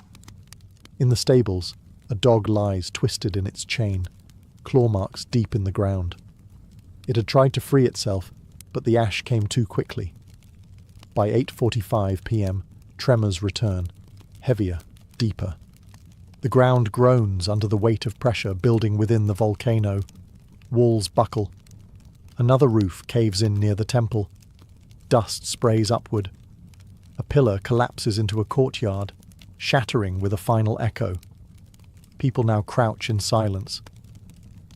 In the stables, a dog lies twisted in its chain, claw marks deep in the ground. It had tried to free itself, but the ash came too quickly. By 8:45 p.m., tremors return, heavier, deeper. The ground groans under the weight of pressure building within the volcano. Walls buckle. Another roof caves in near the temple. Dust sprays upward. A pillar collapses into a courtyard, shattering with a final echo. People now crouch in silence.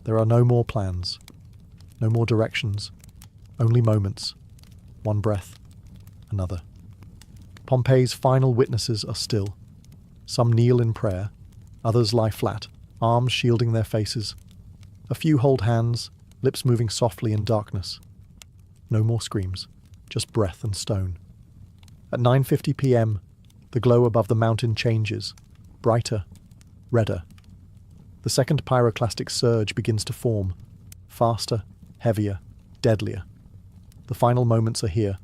There are no more plans, no more directions, only moments. One breath, another. Pompeii's final witnesses are still. Some kneel in prayer, others lie flat, arms shielding their faces. A few hold hands, lips moving softly in darkness. No more screams, just breath and stone. At 9:50 p.m., the glow above the mountain changes, brighter, redder. The second pyroclastic surge begins to form, faster, heavier, deadlier. The final moments are here,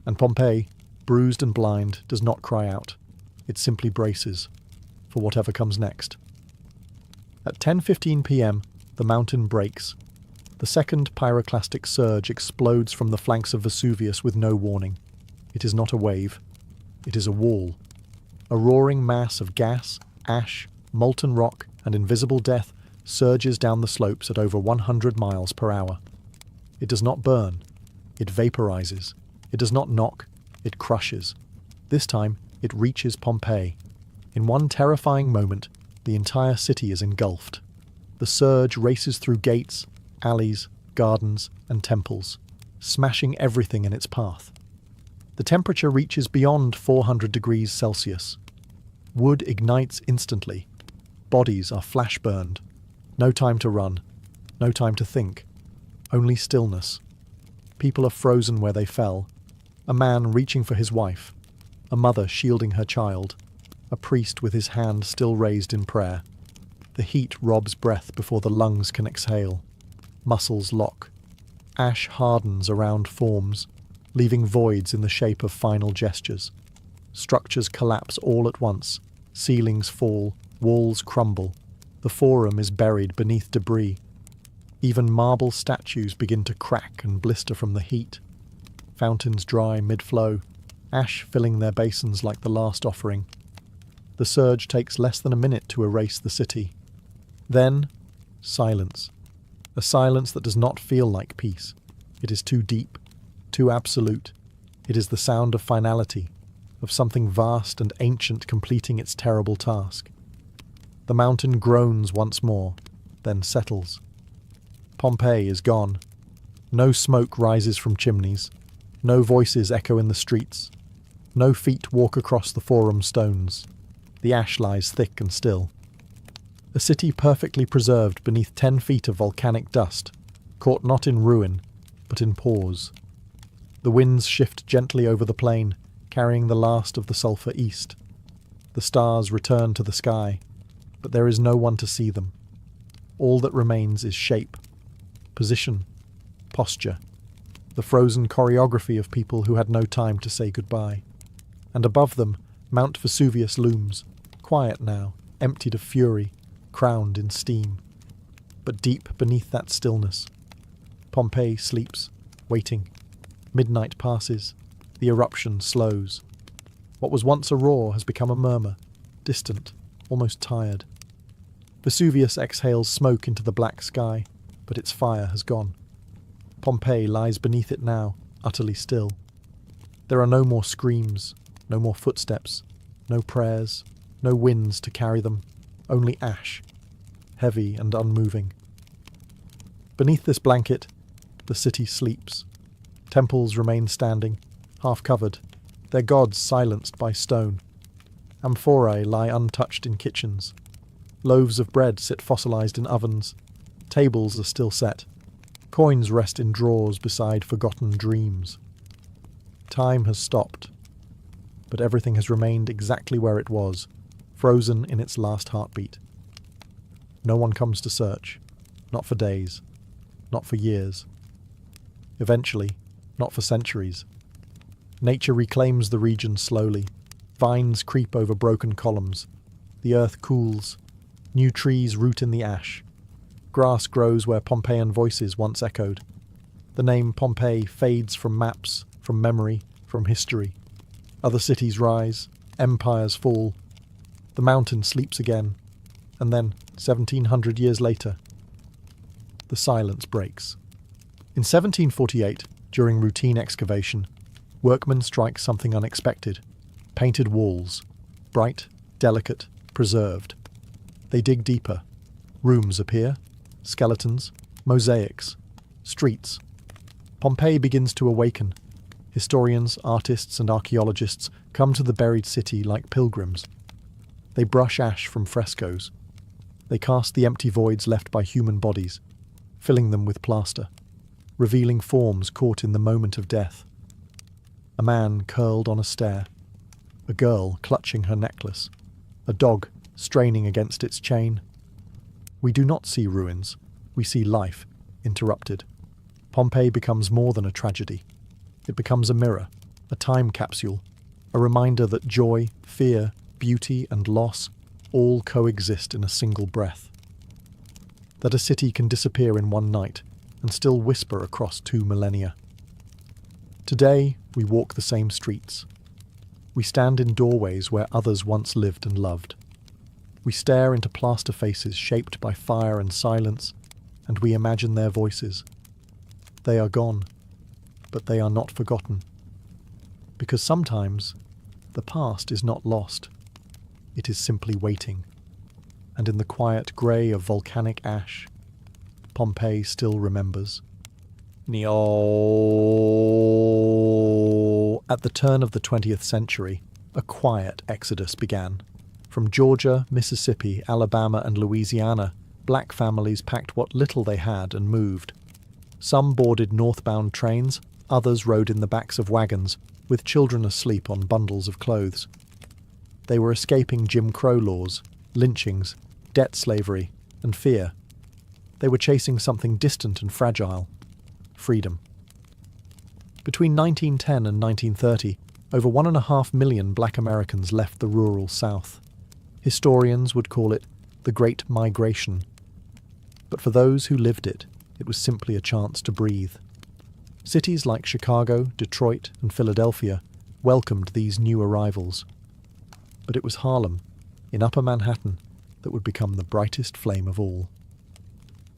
and Pompeii, bruised and blind, does not cry out. It simply braces for whatever comes next. At 10:15 p.m., the mountain breaks. The second pyroclastic surge explodes from the flanks of Vesuvius with no warning. It is not a wave. It is a wall. A roaring mass of gas, ash, molten rock, and invisible death surges down the slopes at over 100 miles per hour. It does not burn. It vaporizes. It does not knock. It crushes. This time, it reaches Pompeii. In one terrifying moment, the entire city is engulfed. The surge races through gates, alleys, gardens, and temples, smashing everything in its path. The temperature reaches beyond 400 degrees Celsius. Wood ignites instantly. Bodies are flash-burned. No time to run. No time to think. Only stillness. People are frozen where they fell. A man reaching for his wife. A mother shielding her child. A priest with his hand still raised in prayer. The heat robs breath before the lungs can exhale. Muscles lock. Ash hardens around forms, leaving voids in the shape of final gestures. Structures collapse all at once. Ceilings fall. Walls crumble. The forum is buried beneath debris. Even marble statues begin to crack and blister from the heat. Fountains dry mid-flow, ash filling their basins like the last offering. The surge takes less than a minute to erase the city. Then, silence. A silence that does not feel like peace. It is too deep, too absolute. It is the sound of finality, of something vast and ancient completing its terrible task. The mountain groans once more, then settles. Pompeii is gone. No smoke rises from chimneys. No voices echo in the streets. No feet walk across the forum stones. The ash lies thick and still. A city perfectly preserved beneath 10 feet of volcanic dust, caught not in ruin, but in pause. The winds shift gently over the plain, carrying the last of the sulphur east. The stars return to the sky, but there is no one to see them. All that remains is shape, position, posture. the frozen choreography of people who had no time to say goodbye. And above them, Mount Vesuvius looms, quiet now, emptied of fury, crowned in steam. But deep beneath that stillness, Pompeii sleeps, waiting. Midnight passes, the eruption slows. What was once a roar has become a murmur, distant, almost tired. Vesuvius exhales smoke into the black sky, but its fire has gone. Pompeii lies beneath it now, utterly still. There are no more screams, no more footsteps, no prayers, no winds to carry them, only ash, heavy and unmoving. Beneath this blanket, the city sleeps. Temples remain standing, half covered, their gods silenced by stone. Amphorae lie untouched in kitchens. Loaves of bread sit fossilized in ovens. Tables are still set. Coins rest in drawers beside forgotten dreams. Time has stopped, but everything has remained exactly where it was, frozen in its last heartbeat. No one comes to search, not for days, not for years. Eventually, not for centuries. Nature reclaims the region slowly. Vines creep over broken columns. The earth cools. New trees root in the ash. Grass grows where Pompeian voices once echoed. The name Pompeii fades from maps, from memory, from history. Other cities rise, empires fall. The mountain sleeps again, and then, 1700 years later, the silence breaks. In 1748, during routine excavation, workmen strike something unexpected. Painted walls, bright, delicate, preserved. They dig deeper. Rooms appear, skeletons, mosaics, streets. Pompeii begins to awaken. Historians, artists, and archaeologists come to the buried city like pilgrims. They brush ash from frescoes. They cast the empty voids left by human bodies, filling them with plaster, revealing forms caught in the moment of death. A man curled on a stair, a girl clutching her necklace, a dog straining against its chain. We do not see ruins, we see life, interrupted. Pompeii becomes more than a tragedy. It becomes a mirror, a time capsule, a reminder that joy, fear, beauty, and loss all coexist in a single breath. That a city can disappear in one night and still whisper across 2 millennia. Today, we walk the same streets. We stand in doorways where others once lived and loved. We stare into plaster faces shaped by fire and silence, and we imagine their voices. They are gone, but they are not forgotten. Because sometimes, the past is not lost. It is simply waiting. And in the quiet grey of volcanic ash, Pompeii still remembers. At the turn of the 20th century, a quiet exodus began. From Georgia, Mississippi, Alabama, and Louisiana, black families packed what little they had and moved. Some boarded northbound trains, others rode in the backs of wagons, with children asleep on bundles of clothes. They were escaping Jim Crow laws, lynchings, debt slavery, and fear. They were chasing something distant and fragile: freedom. Between 1910 and 1930, over 1.5 million black Americans left the rural South. Historians would call it the Great Migration. But for those who lived it, it was simply a chance to breathe. Cities like Chicago, Detroit, and Philadelphia welcomed these new arrivals. But it was Harlem, in Upper Manhattan, that would become the brightest flame of all.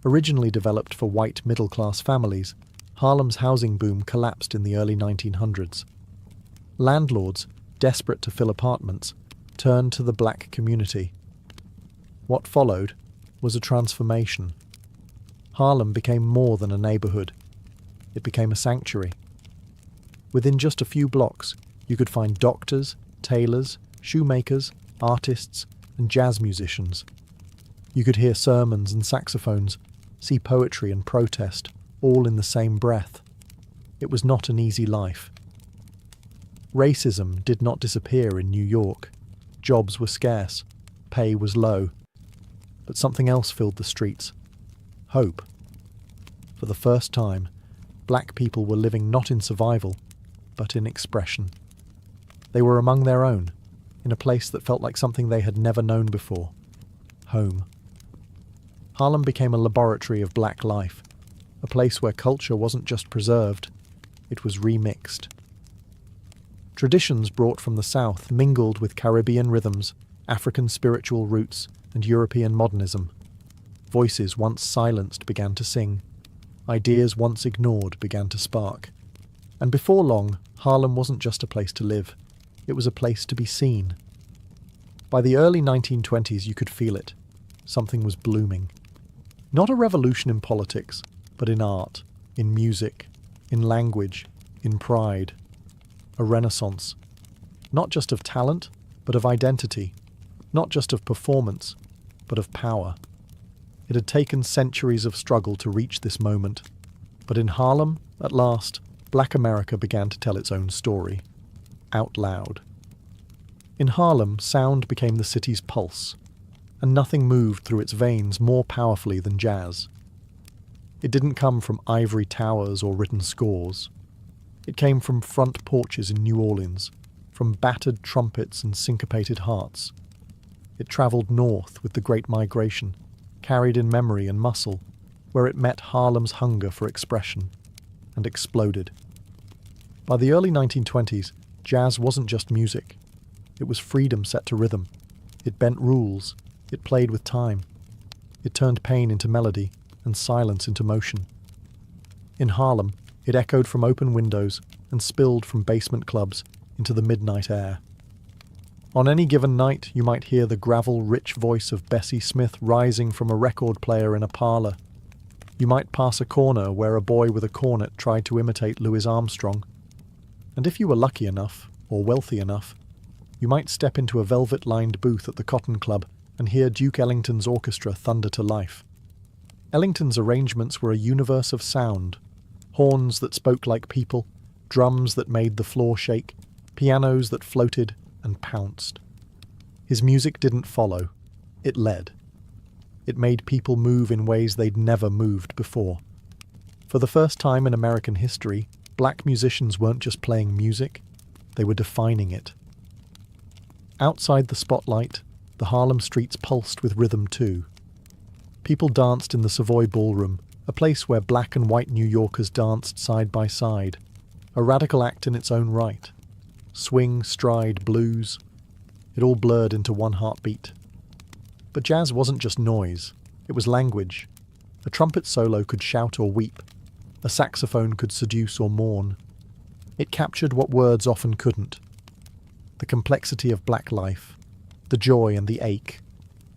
Originally developed for white middle-class families, Harlem's housing boom collapsed in the early 1900s. Landlords, desperate to fill apartments, turned to the black community. What followed was a transformation. Harlem became more than a neighborhood. It became a sanctuary. Within just a few blocks, you could find doctors, tailors, shoemakers, artists, and jazz musicians. You could hear sermons and saxophones, see poetry and protest, all in the same breath. It was not an easy life. Racism did not disappear in New York. Jobs were scarce, pay was low. But something else filled the streets. Hope. For the first time, black people were living not in survival, but in expression. They were among their own, in a place that felt like something they had never known before. Home. Harlem became a laboratory of black life, a place where culture wasn't just preserved, it was remixed. Traditions brought from the South mingled with Caribbean rhythms, African spiritual roots, and European modernism. Voices once silenced began to sing. Ideas once ignored began to spark. And before long, Harlem wasn't just a place to live, it was a place to be seen. By the early 1920s, you could feel it. Something was blooming. Not a revolution in politics, but in art, in music, in language, in pride. A renaissance. Not just of talent, but of identity. Not just of performance, but of power. It had taken centuries of struggle to reach this moment. But in Harlem, at last, Black America began to tell its own story. Out loud. In Harlem, sound became the city's pulse, and nothing moved through its veins more powerfully than jazz. It didn't come from ivory towers or written scores. It came from front porches in New Orleans, from battered trumpets and syncopated hearts. It travelled north with the Great Migration, carried in memory and muscle, where it met Harlem's hunger for expression, and exploded. By the early 1920s, jazz wasn't just music. It was freedom set to rhythm. It bent rules. It played with time. It turned pain into melody and silence into motion. In Harlem, it echoed from open windows and spilled from basement clubs into the midnight air. On any given night, you might hear the gravel-rich voice of Bessie Smith rising from a record player in a parlour. You might pass a corner where a boy with a cornet tried to imitate Louis Armstrong. And if you were lucky enough, or wealthy enough, you might step into a velvet-lined booth at the Cotton Club and hear Duke Ellington's orchestra thunder to life. Ellington's arrangements were a universe of sound, horns that spoke like people, drums that made the floor shake, pianos that floated and pounced. His music didn't follow, it led. It made people move in ways they'd never moved before. For the first time in American history, black musicians weren't just playing music, they were defining it. Outside the spotlight, the Harlem streets pulsed with rhythm too. People danced in the Savoy Ballroom, a place where black and white New Yorkers danced side by side, a radical act in its own right. Swing, stride, blues, it all blurred into one heartbeat. But jazz wasn't just noise, it was language. A trumpet solo could shout or weep, a saxophone could seduce or mourn. It captured what words often couldn't. The complexity of black life, the joy and the ache,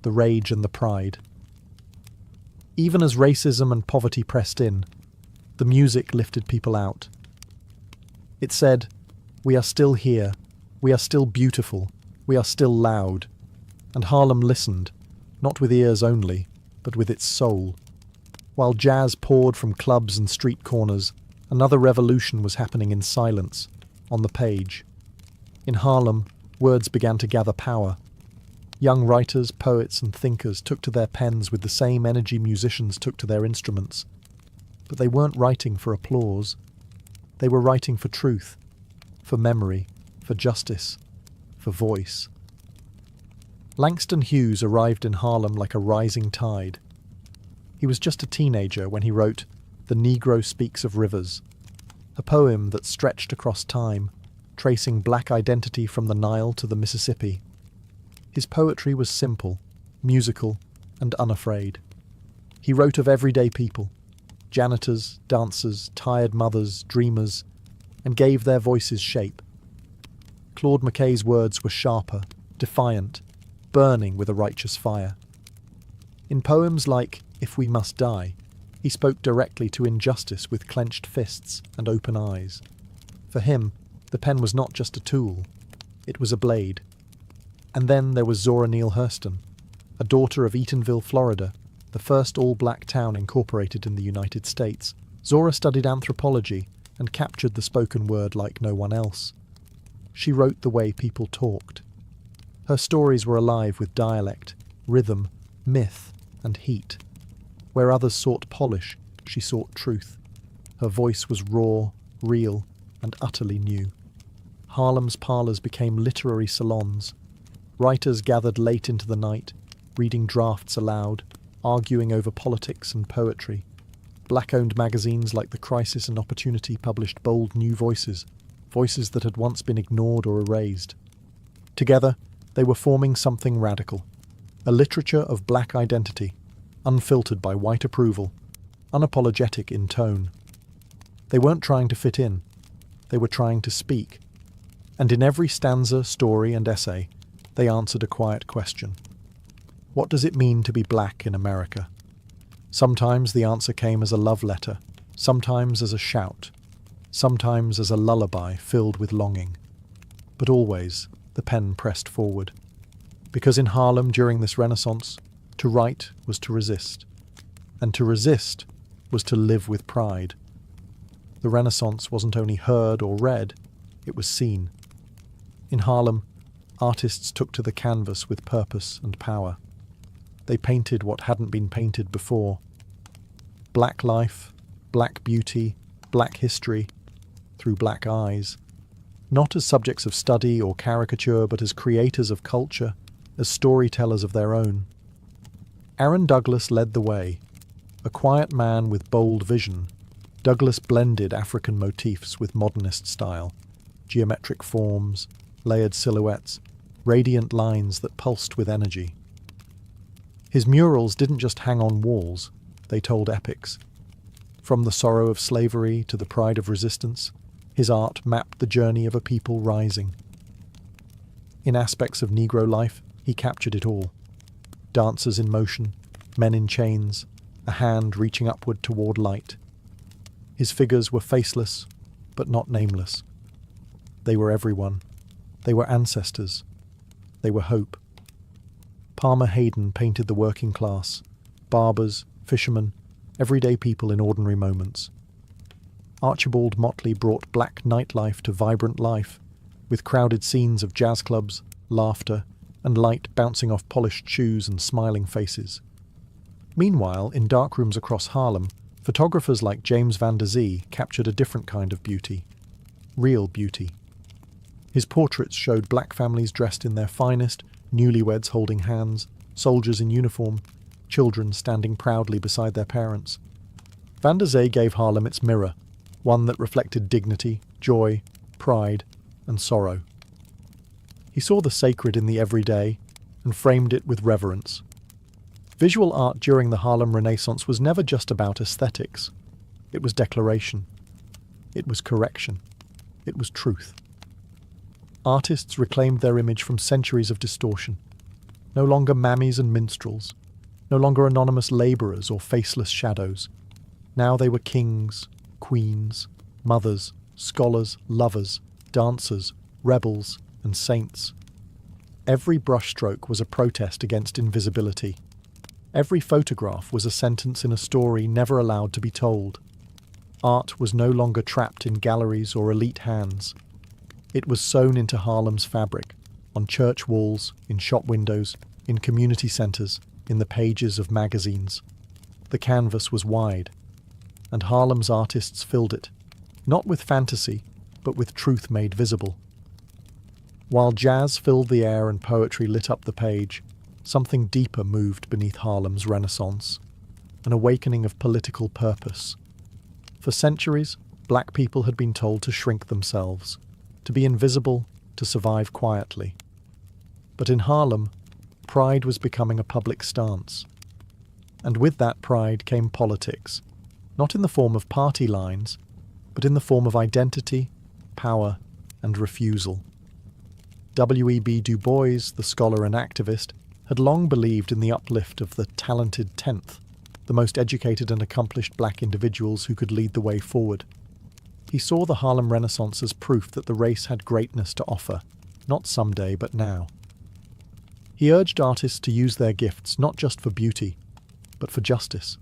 the rage and the pride. Even as racism and poverty pressed in, the music lifted people out. It said, "We are still here, we are still beautiful, we are still loud." And Harlem listened, not with ears only, but with its soul. While jazz poured from clubs and street corners, another revolution was happening in silence, on the page. In Harlem, words began to gather power. Young writers, poets, and thinkers took to their pens with the same energy musicians took to their instruments. But they weren't writing for applause. They were writing for truth, for memory, for justice, for voice. Langston Hughes arrived in Harlem like a rising tide. He was just a teenager when he wrote The Negro Speaks of Rivers, a poem that stretched across time, tracing black identity from the Nile to the Mississippi. His poetry was simple, musical, and unafraid. He wrote of everyday people, janitors, dancers, tired mothers, dreamers, and gave their voices shape. Claude McKay's words were sharper, defiant, burning with a righteous fire. In poems like If We Must Die, he spoke directly to injustice with clenched fists and open eyes. For him, the pen was not just a tool, it was a blade. And then there was Zora Neale Hurston, a daughter of Eatonville, Florida, the first all-black town incorporated in the United States. Zora studied anthropology and captured the spoken word like no one else. She wrote the way people talked. Her stories were alive with dialect, rhythm, myth, and heat. Where others sought polish, she sought truth. Her voice was raw, real, and utterly new. Harlem's parlours became literary salons. Writers gathered late into the night, reading drafts aloud, arguing over politics and poetry. Black-owned magazines like The Crisis and Opportunity published bold new voices, voices that had once been ignored or erased. Together, they were forming something radical, a literature of black identity, unfiltered by white approval, unapologetic in tone. They weren't trying to fit in, they were trying to speak. And in every stanza, story, and essay, they answered a quiet question. What does it mean to be black in America? Sometimes the answer came as a love letter, sometimes as a shout, sometimes as a lullaby filled with longing. But always, the pen pressed forward. Because in Harlem during this Renaissance, to write was to resist. And to resist was to live with pride. The Renaissance wasn't only heard or read, it was seen. In Harlem, artists took to the canvas with purpose and power. They painted what hadn't been painted before. Black life, black beauty, black history, through black eyes. Not as subjects of study or caricature, but as creators of culture, as storytellers of their own. Aaron Douglas led the way. A quiet man with bold vision, Douglas blended African motifs with modernist style, geometric forms, layered silhouettes, radiant lines that pulsed with energy. His murals didn't just hang on walls, they told epics. From the sorrow of slavery to the pride of resistance, his art mapped the journey of a people rising. In aspects of Negro life, he captured it all. Dancers in motion, men in chains, a hand reaching upward toward light. His figures were faceless, but not nameless. They were everyone. They were ancestors. They were hope. Palmer Hayden painted the working class, barbers, fishermen, everyday people in ordinary moments. Archibald Motley brought black nightlife to vibrant life, with crowded scenes of jazz clubs, laughter, and light bouncing off polished shoes and smiling faces. Meanwhile, in darkrooms across Harlem, photographers like James Van Der Zee captured a different kind of beauty, real beauty. His portraits showed black families dressed in their finest, newlyweds holding hands, soldiers in uniform, children standing proudly beside their parents. Van Der Zee gave Harlem its mirror, one that reflected dignity, joy, pride, and sorrow. He saw the sacred in the everyday and framed it with reverence. Visual art during the Harlem Renaissance was never just about aesthetics. It was declaration. It was correction. It was truth. Artists reclaimed their image from centuries of distortion. No longer mammies and minstrels. No longer anonymous labourers or faceless shadows. Now they were kings, queens, mothers, scholars, lovers, dancers, rebels, and saints. Every brushstroke was a protest against invisibility. Every photograph was a sentence in a story never allowed to be told. Art was no longer trapped in galleries or elite hands. It was sewn into Harlem's fabric, on church walls, in shop windows, in community centres, in the pages of magazines. The canvas was wide, and Harlem's artists filled it, not with fantasy, but with truth made visible. While jazz filled the air and poetry lit up the page, something deeper moved beneath Harlem's Renaissance, an awakening of political purpose. For centuries, black people had been told to shrink themselves, to be invisible, to survive quietly. But in Harlem, pride was becoming a public stance. And with that pride came politics, not in the form of party lines, but in the form of identity, power, and refusal. W.E.B. Du Bois, the scholar and activist, had long believed in the uplift of the talented tenth, the most educated and accomplished black individuals who could lead the way forward. He saw the Harlem Renaissance as proof that the race had greatness to offer, not someday but now. He urged artists to use their gifts not just for beauty, but for justice.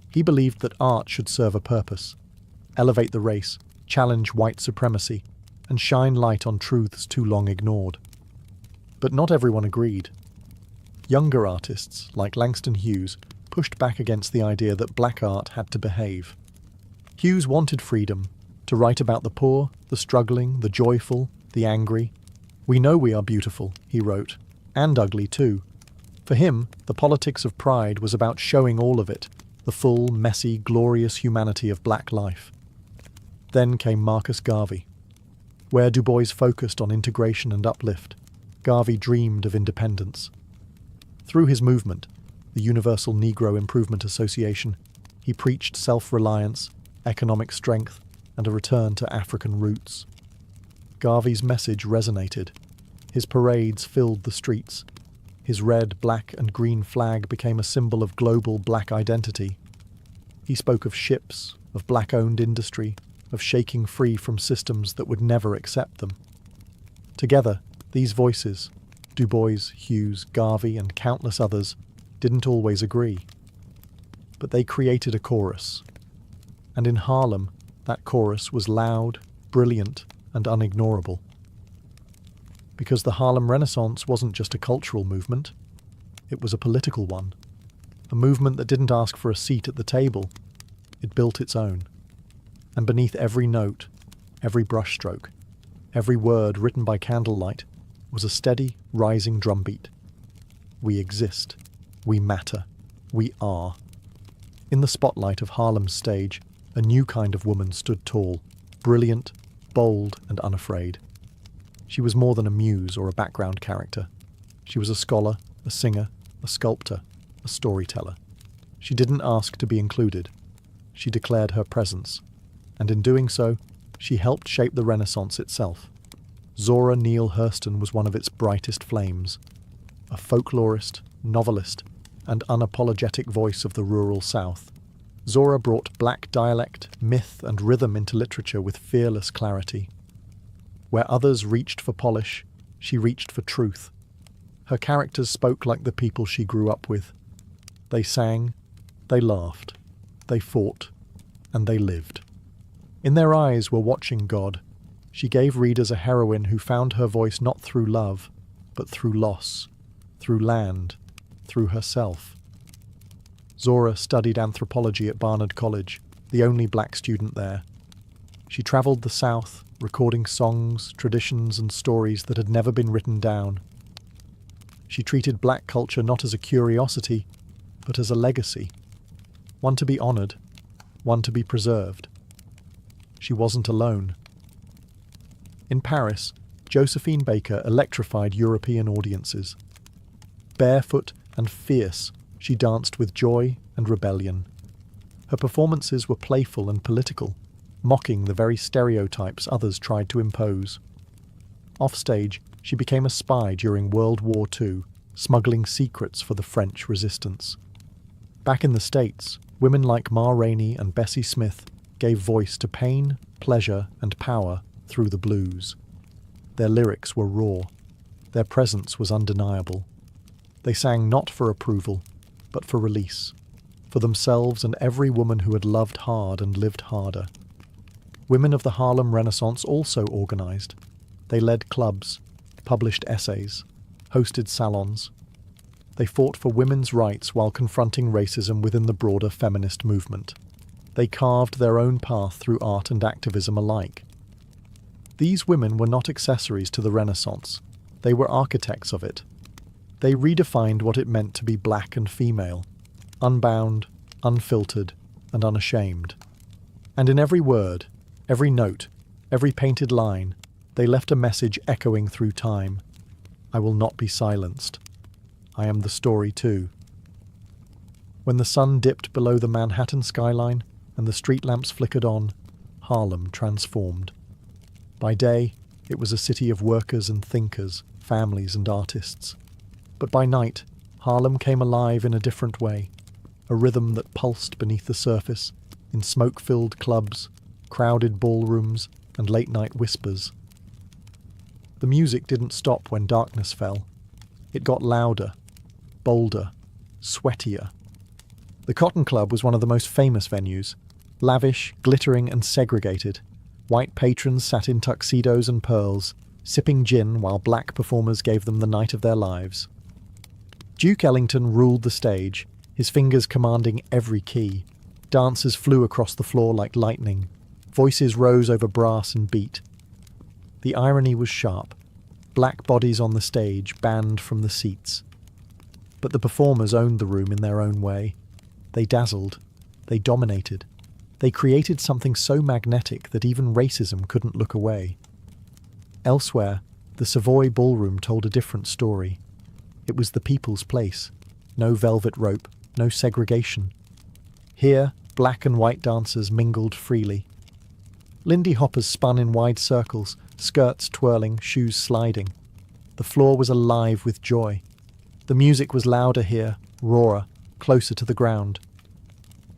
He believed that art should serve a purpose, elevate the race, challenge white supremacy, and shine light on truths too long ignored. But not everyone agreed. Younger artists, like Langston Hughes, pushed back against the idea that black art had to behave. Hughes wanted freedom, to write about the poor, the struggling, the joyful, the angry. "We know we are beautiful," he wrote, "and ugly too." For him, the politics of pride was about showing all of it, the full, messy, glorious humanity of black life. Then came Marcus Garvey. Where Du Bois focused on integration and uplift, Garvey dreamed of independence. Through his movement, the Universal Negro Improvement Association, he preached self-reliance, economic strength, and a return to African roots. Garvey's message resonated. His parades filled the streets. His red, black, and green flag became a symbol of global black identity. He spoke of ships, of black-owned industry, of shaking free from systems that would never accept them. Together, these voices, Du Bois, Hughes, Garvey, and countless others, didn't always agree. But they created a chorus. And in Harlem, that chorus was loud, brilliant, and unignorable. Because the Harlem Renaissance wasn't just a cultural movement, it was a political one. A movement that didn't ask for a seat at the table, it built its own. And beneath every note, every brushstroke, every word written by candlelight was a steady, rising drumbeat. We exist. We matter. We are. In the spotlight of Harlem's stage, a new kind of woman stood tall, brilliant, bold, and unafraid. She was more than a muse or a background character. She was a scholar, a singer, a sculptor, a storyteller. She didn't ask to be included. She declared her presence. And in doing so, she helped shape the Renaissance itself. Zora Neale Hurston was one of its brightest flames. A folklorist, novelist, and unapologetic voice of the rural South. Zora brought black dialect, myth, and rhythm into literature with fearless clarity. Where others reached for polish, she reached for truth. Her characters spoke like the people she grew up with. They sang, they laughed, they fought, and they lived. In their eyes were watching God. She gave readers a heroine who found her voice not through love, but through loss, through land, through herself. Zora studied anthropology at Barnard College, the only black student there. She travelled the South, recording songs, traditions, and stories that had never been written down. She treated black culture not as a curiosity, but as a legacy, one to be honoured, one to be preserved. She wasn't alone. In Paris, Josephine Baker electrified European audiences. Barefoot and fierce, she danced with joy and rebellion. Her performances were playful and political, mocking the very stereotypes others tried to impose. Offstage, she became a spy during World War II, smuggling secrets for the French resistance. Back in the States, women like Ma Rainey and Bessie Smith gave voice to pain, pleasure, and power through the blues. Their lyrics were raw. Their presence was undeniable. They sang not for approval, but for release, for themselves and every woman who had loved hard and lived harder. Women of the Harlem Renaissance also organized. They led clubs, published essays, hosted salons. They fought for women's rights while confronting racism within the broader feminist movement. They carved their own path through art and activism alike. These women were not accessories to the Renaissance. They were architects of it. They redefined what it meant to be black and female, unbound, unfiltered, and unashamed. And in every word, every note, every painted line, they left a message echoing through time. I will not be silenced. I am the story too. When the sun dipped below the Manhattan skyline and the street lamps flickered on, Harlem transformed. By day, it was a city of workers and thinkers, families and artists. But by night, Harlem came alive in a different way, a rhythm that pulsed beneath the surface, in smoke-filled clubs, crowded ballrooms, and late-night whispers. The music didn't stop when darkness fell. It got louder, bolder, sweatier. The Cotton Club was one of the most famous venues, lavish, glittering, and segregated. White patrons sat in tuxedos and pearls, sipping gin while black performers gave them the night of their lives. Duke Ellington ruled the stage, his fingers commanding every key. Dancers flew across the floor like lightning. Voices rose over brass and beat. The irony was sharp. Black bodies on the stage, banned from the seats. But the performers owned the room in their own way. They dazzled. They dominated. They created something so magnetic that even racism couldn't look away. Elsewhere, the Savoy Ballroom told a different story. It was the people's place. No velvet rope, no segregation. Here, black and white dancers mingled freely. Lindy hoppers spun in wide circles, skirts twirling, shoes sliding. The floor was alive with joy. The music was louder here, rawer, closer to the ground.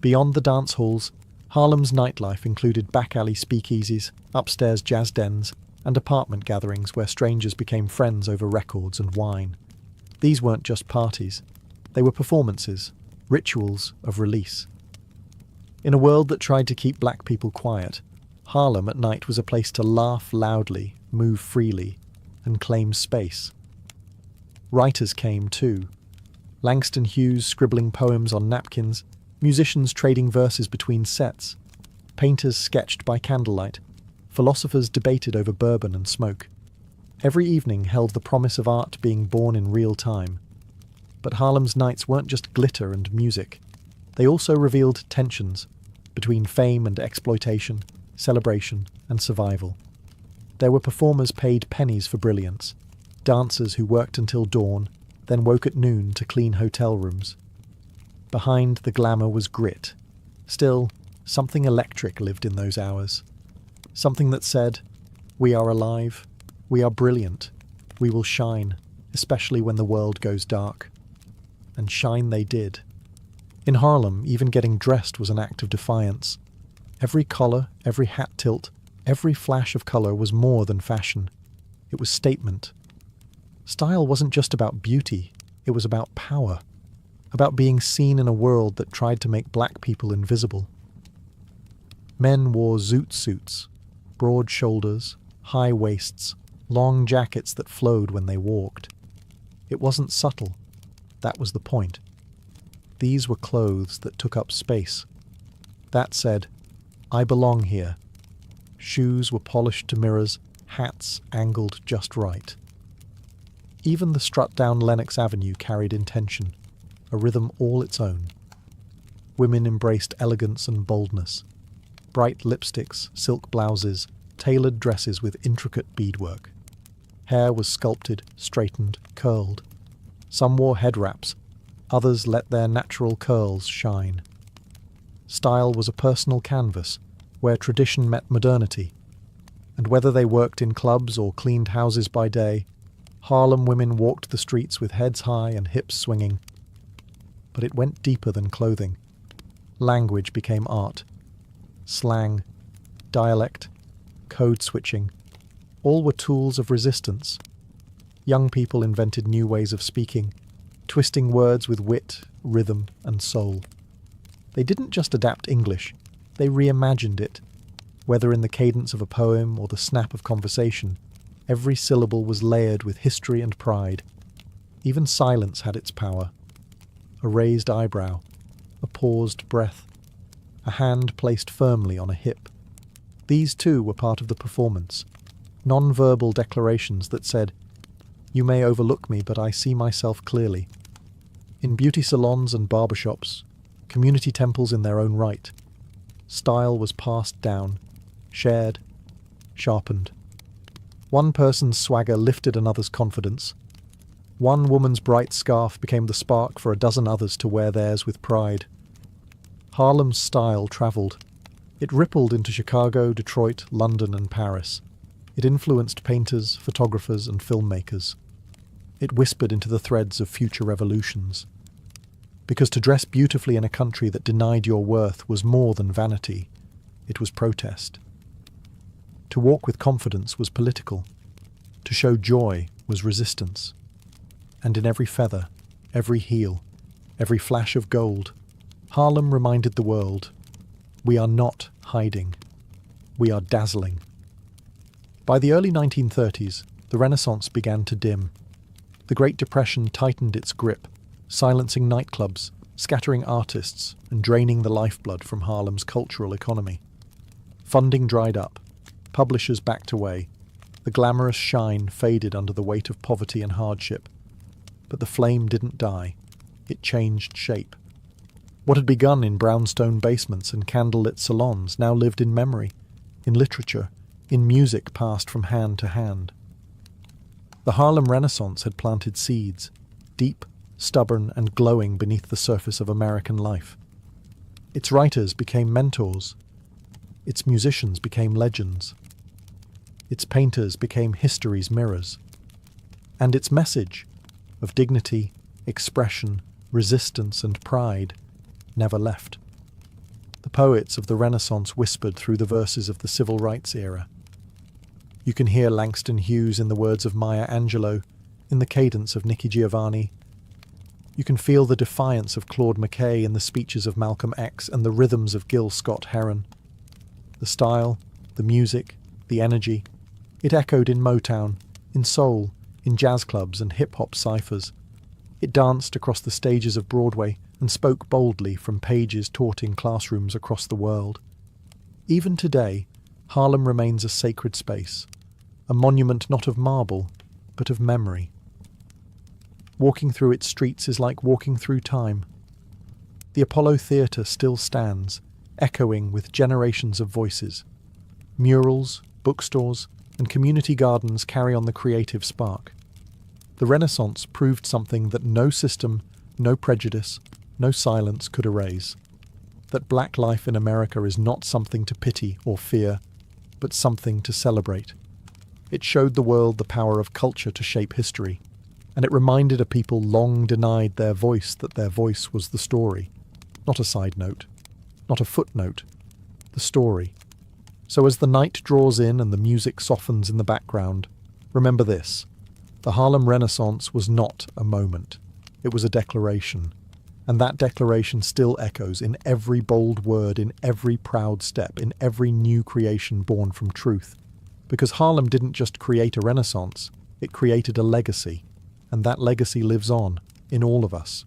Beyond the dance halls, Harlem's nightlife included back-alley speakeasies, upstairs jazz dens, and apartment gatherings where strangers became friends over records and wine. These weren't just parties. They were performances, rituals of release. In a world that tried to keep black people quiet, Harlem at night was a place to laugh loudly, move freely, and claim space. Writers came too. Langston Hughes scribbling poems on napkins, musicians trading verses between sets, painters sketched by candlelight, philosophers debated over bourbon and smoke. Every evening held the promise of art being born in real time. But Harlem's nights weren't just glitter and music. They also revealed tensions between fame and exploitation, celebration and survival. There were performers paid pennies for brilliance, dancers who worked until dawn, then woke at noon to clean hotel rooms. Behind the glamour was grit. Still, something electric lived in those hours. Something that said, "We are alive, we are brilliant, we will shine, especially when the world goes dark." And shine they did. In Harlem, even getting dressed was an act of defiance. Every collar, every hat tilt, every flash of colour was more than fashion. It was statement. Style wasn't just about beauty, it was about power. About being seen in a world that tried to make black people invisible. Men wore zoot suits, broad shoulders, high waists, long jackets that flowed when they walked. It wasn't subtle. That was the point. These were clothes that took up space. That said, "I belong here." Shoes were polished to mirrors, hats angled just right. Even the strut down Lenox Avenue carried intention, a rhythm all its own. Women embraced elegance and boldness. Bright lipsticks, silk blouses, tailored dresses with intricate beadwork. Hair was sculpted, straightened, curled. Some wore head wraps, others let their natural curls shine. Style was a personal canvas, where tradition met modernity. And whether they worked in clubs or cleaned houses by day, Harlem women walked the streets with heads high and hips swinging. But it went deeper than clothing. Language became art. Slang, dialect, code switching, all were tools of resistance. Young people invented new ways of speaking, twisting words with wit, rhythm, and soul. They didn't just adapt English, they reimagined it. Whether in the cadence of a poem or the snap of conversation, every syllable was layered with history and pride. Even silence had its power. A raised eyebrow, a paused breath, a hand placed firmly on a hip. These too were part of the performance, non-verbal declarations that said, "You may overlook me, but I see myself clearly." In beauty salons and barbershops, community temples in their own right, style was passed down, shared, sharpened. One person's swagger lifted another's confidence. One woman's bright scarf became the spark for a dozen others to wear theirs with pride. Harlem's style travelled. It rippled into Chicago, Detroit, London, and Paris. It influenced painters, photographers, and filmmakers. It whispered into the threads of future revolutions. Because to dress beautifully in a country that denied your worth was more than vanity. It was protest. To walk with confidence was political. To show joy was resistance. And in every feather, every heel, every flash of gold, Harlem reminded the world, we are not hiding. We are dazzling. By the early 1930s, the Renaissance began to dim. The Great Depression tightened its grip, silencing nightclubs, scattering artists and draining the lifeblood from Harlem's cultural economy. Funding dried up, publishers backed away, the glamorous shine faded under the weight of poverty and hardship. But the flame didn't die. It changed shape. What had begun in brownstone basements and candlelit salons now lived in memory, in literature, in music passed from hand to hand. The Harlem Renaissance had planted seeds, deep, stubborn, and glowing beneath the surface of American life. Its writers became mentors. Its musicians became legends. Its painters became history's mirrors. And its message of dignity, expression, resistance, and pride never left. The poets of the Renaissance whispered through the verses of the Civil Rights era. You can hear Langston Hughes in the words of Maya Angelou, in the cadence of Nikki Giovanni. You can feel the defiance of Claude McKay in the speeches of Malcolm X and the rhythms of Gil Scott-Heron. The style, the music, the energy, it echoed in Motown, in soul, in jazz clubs and hip-hop ciphers. It danced across the stages of Broadway and spoke boldly from pages taught in classrooms across the world. Even today, Harlem remains a sacred space, a monument not of marble, but of memory. Walking through its streets is like walking through time. The Apollo Theatre still stands, echoing with generations of voices. Murals, bookstores, and community gardens carry on the creative spark. The Renaissance proved something that no system, no prejudice, no silence could erase. That black life in America is not something to pity or fear, but something to celebrate. It showed the world the power of culture to shape history, and it reminded a people long denied their voice that their voice was the story, not a side note, not a footnote, the story. So as the night draws in and the music softens in the background, remember this: the Harlem Renaissance was not a moment, it was a declaration, and that declaration still echoes in every bold word, in every proud step, in every new creation born from truth. Because Harlem didn't just create a renaissance, it created a legacy, and that legacy lives on in all of us.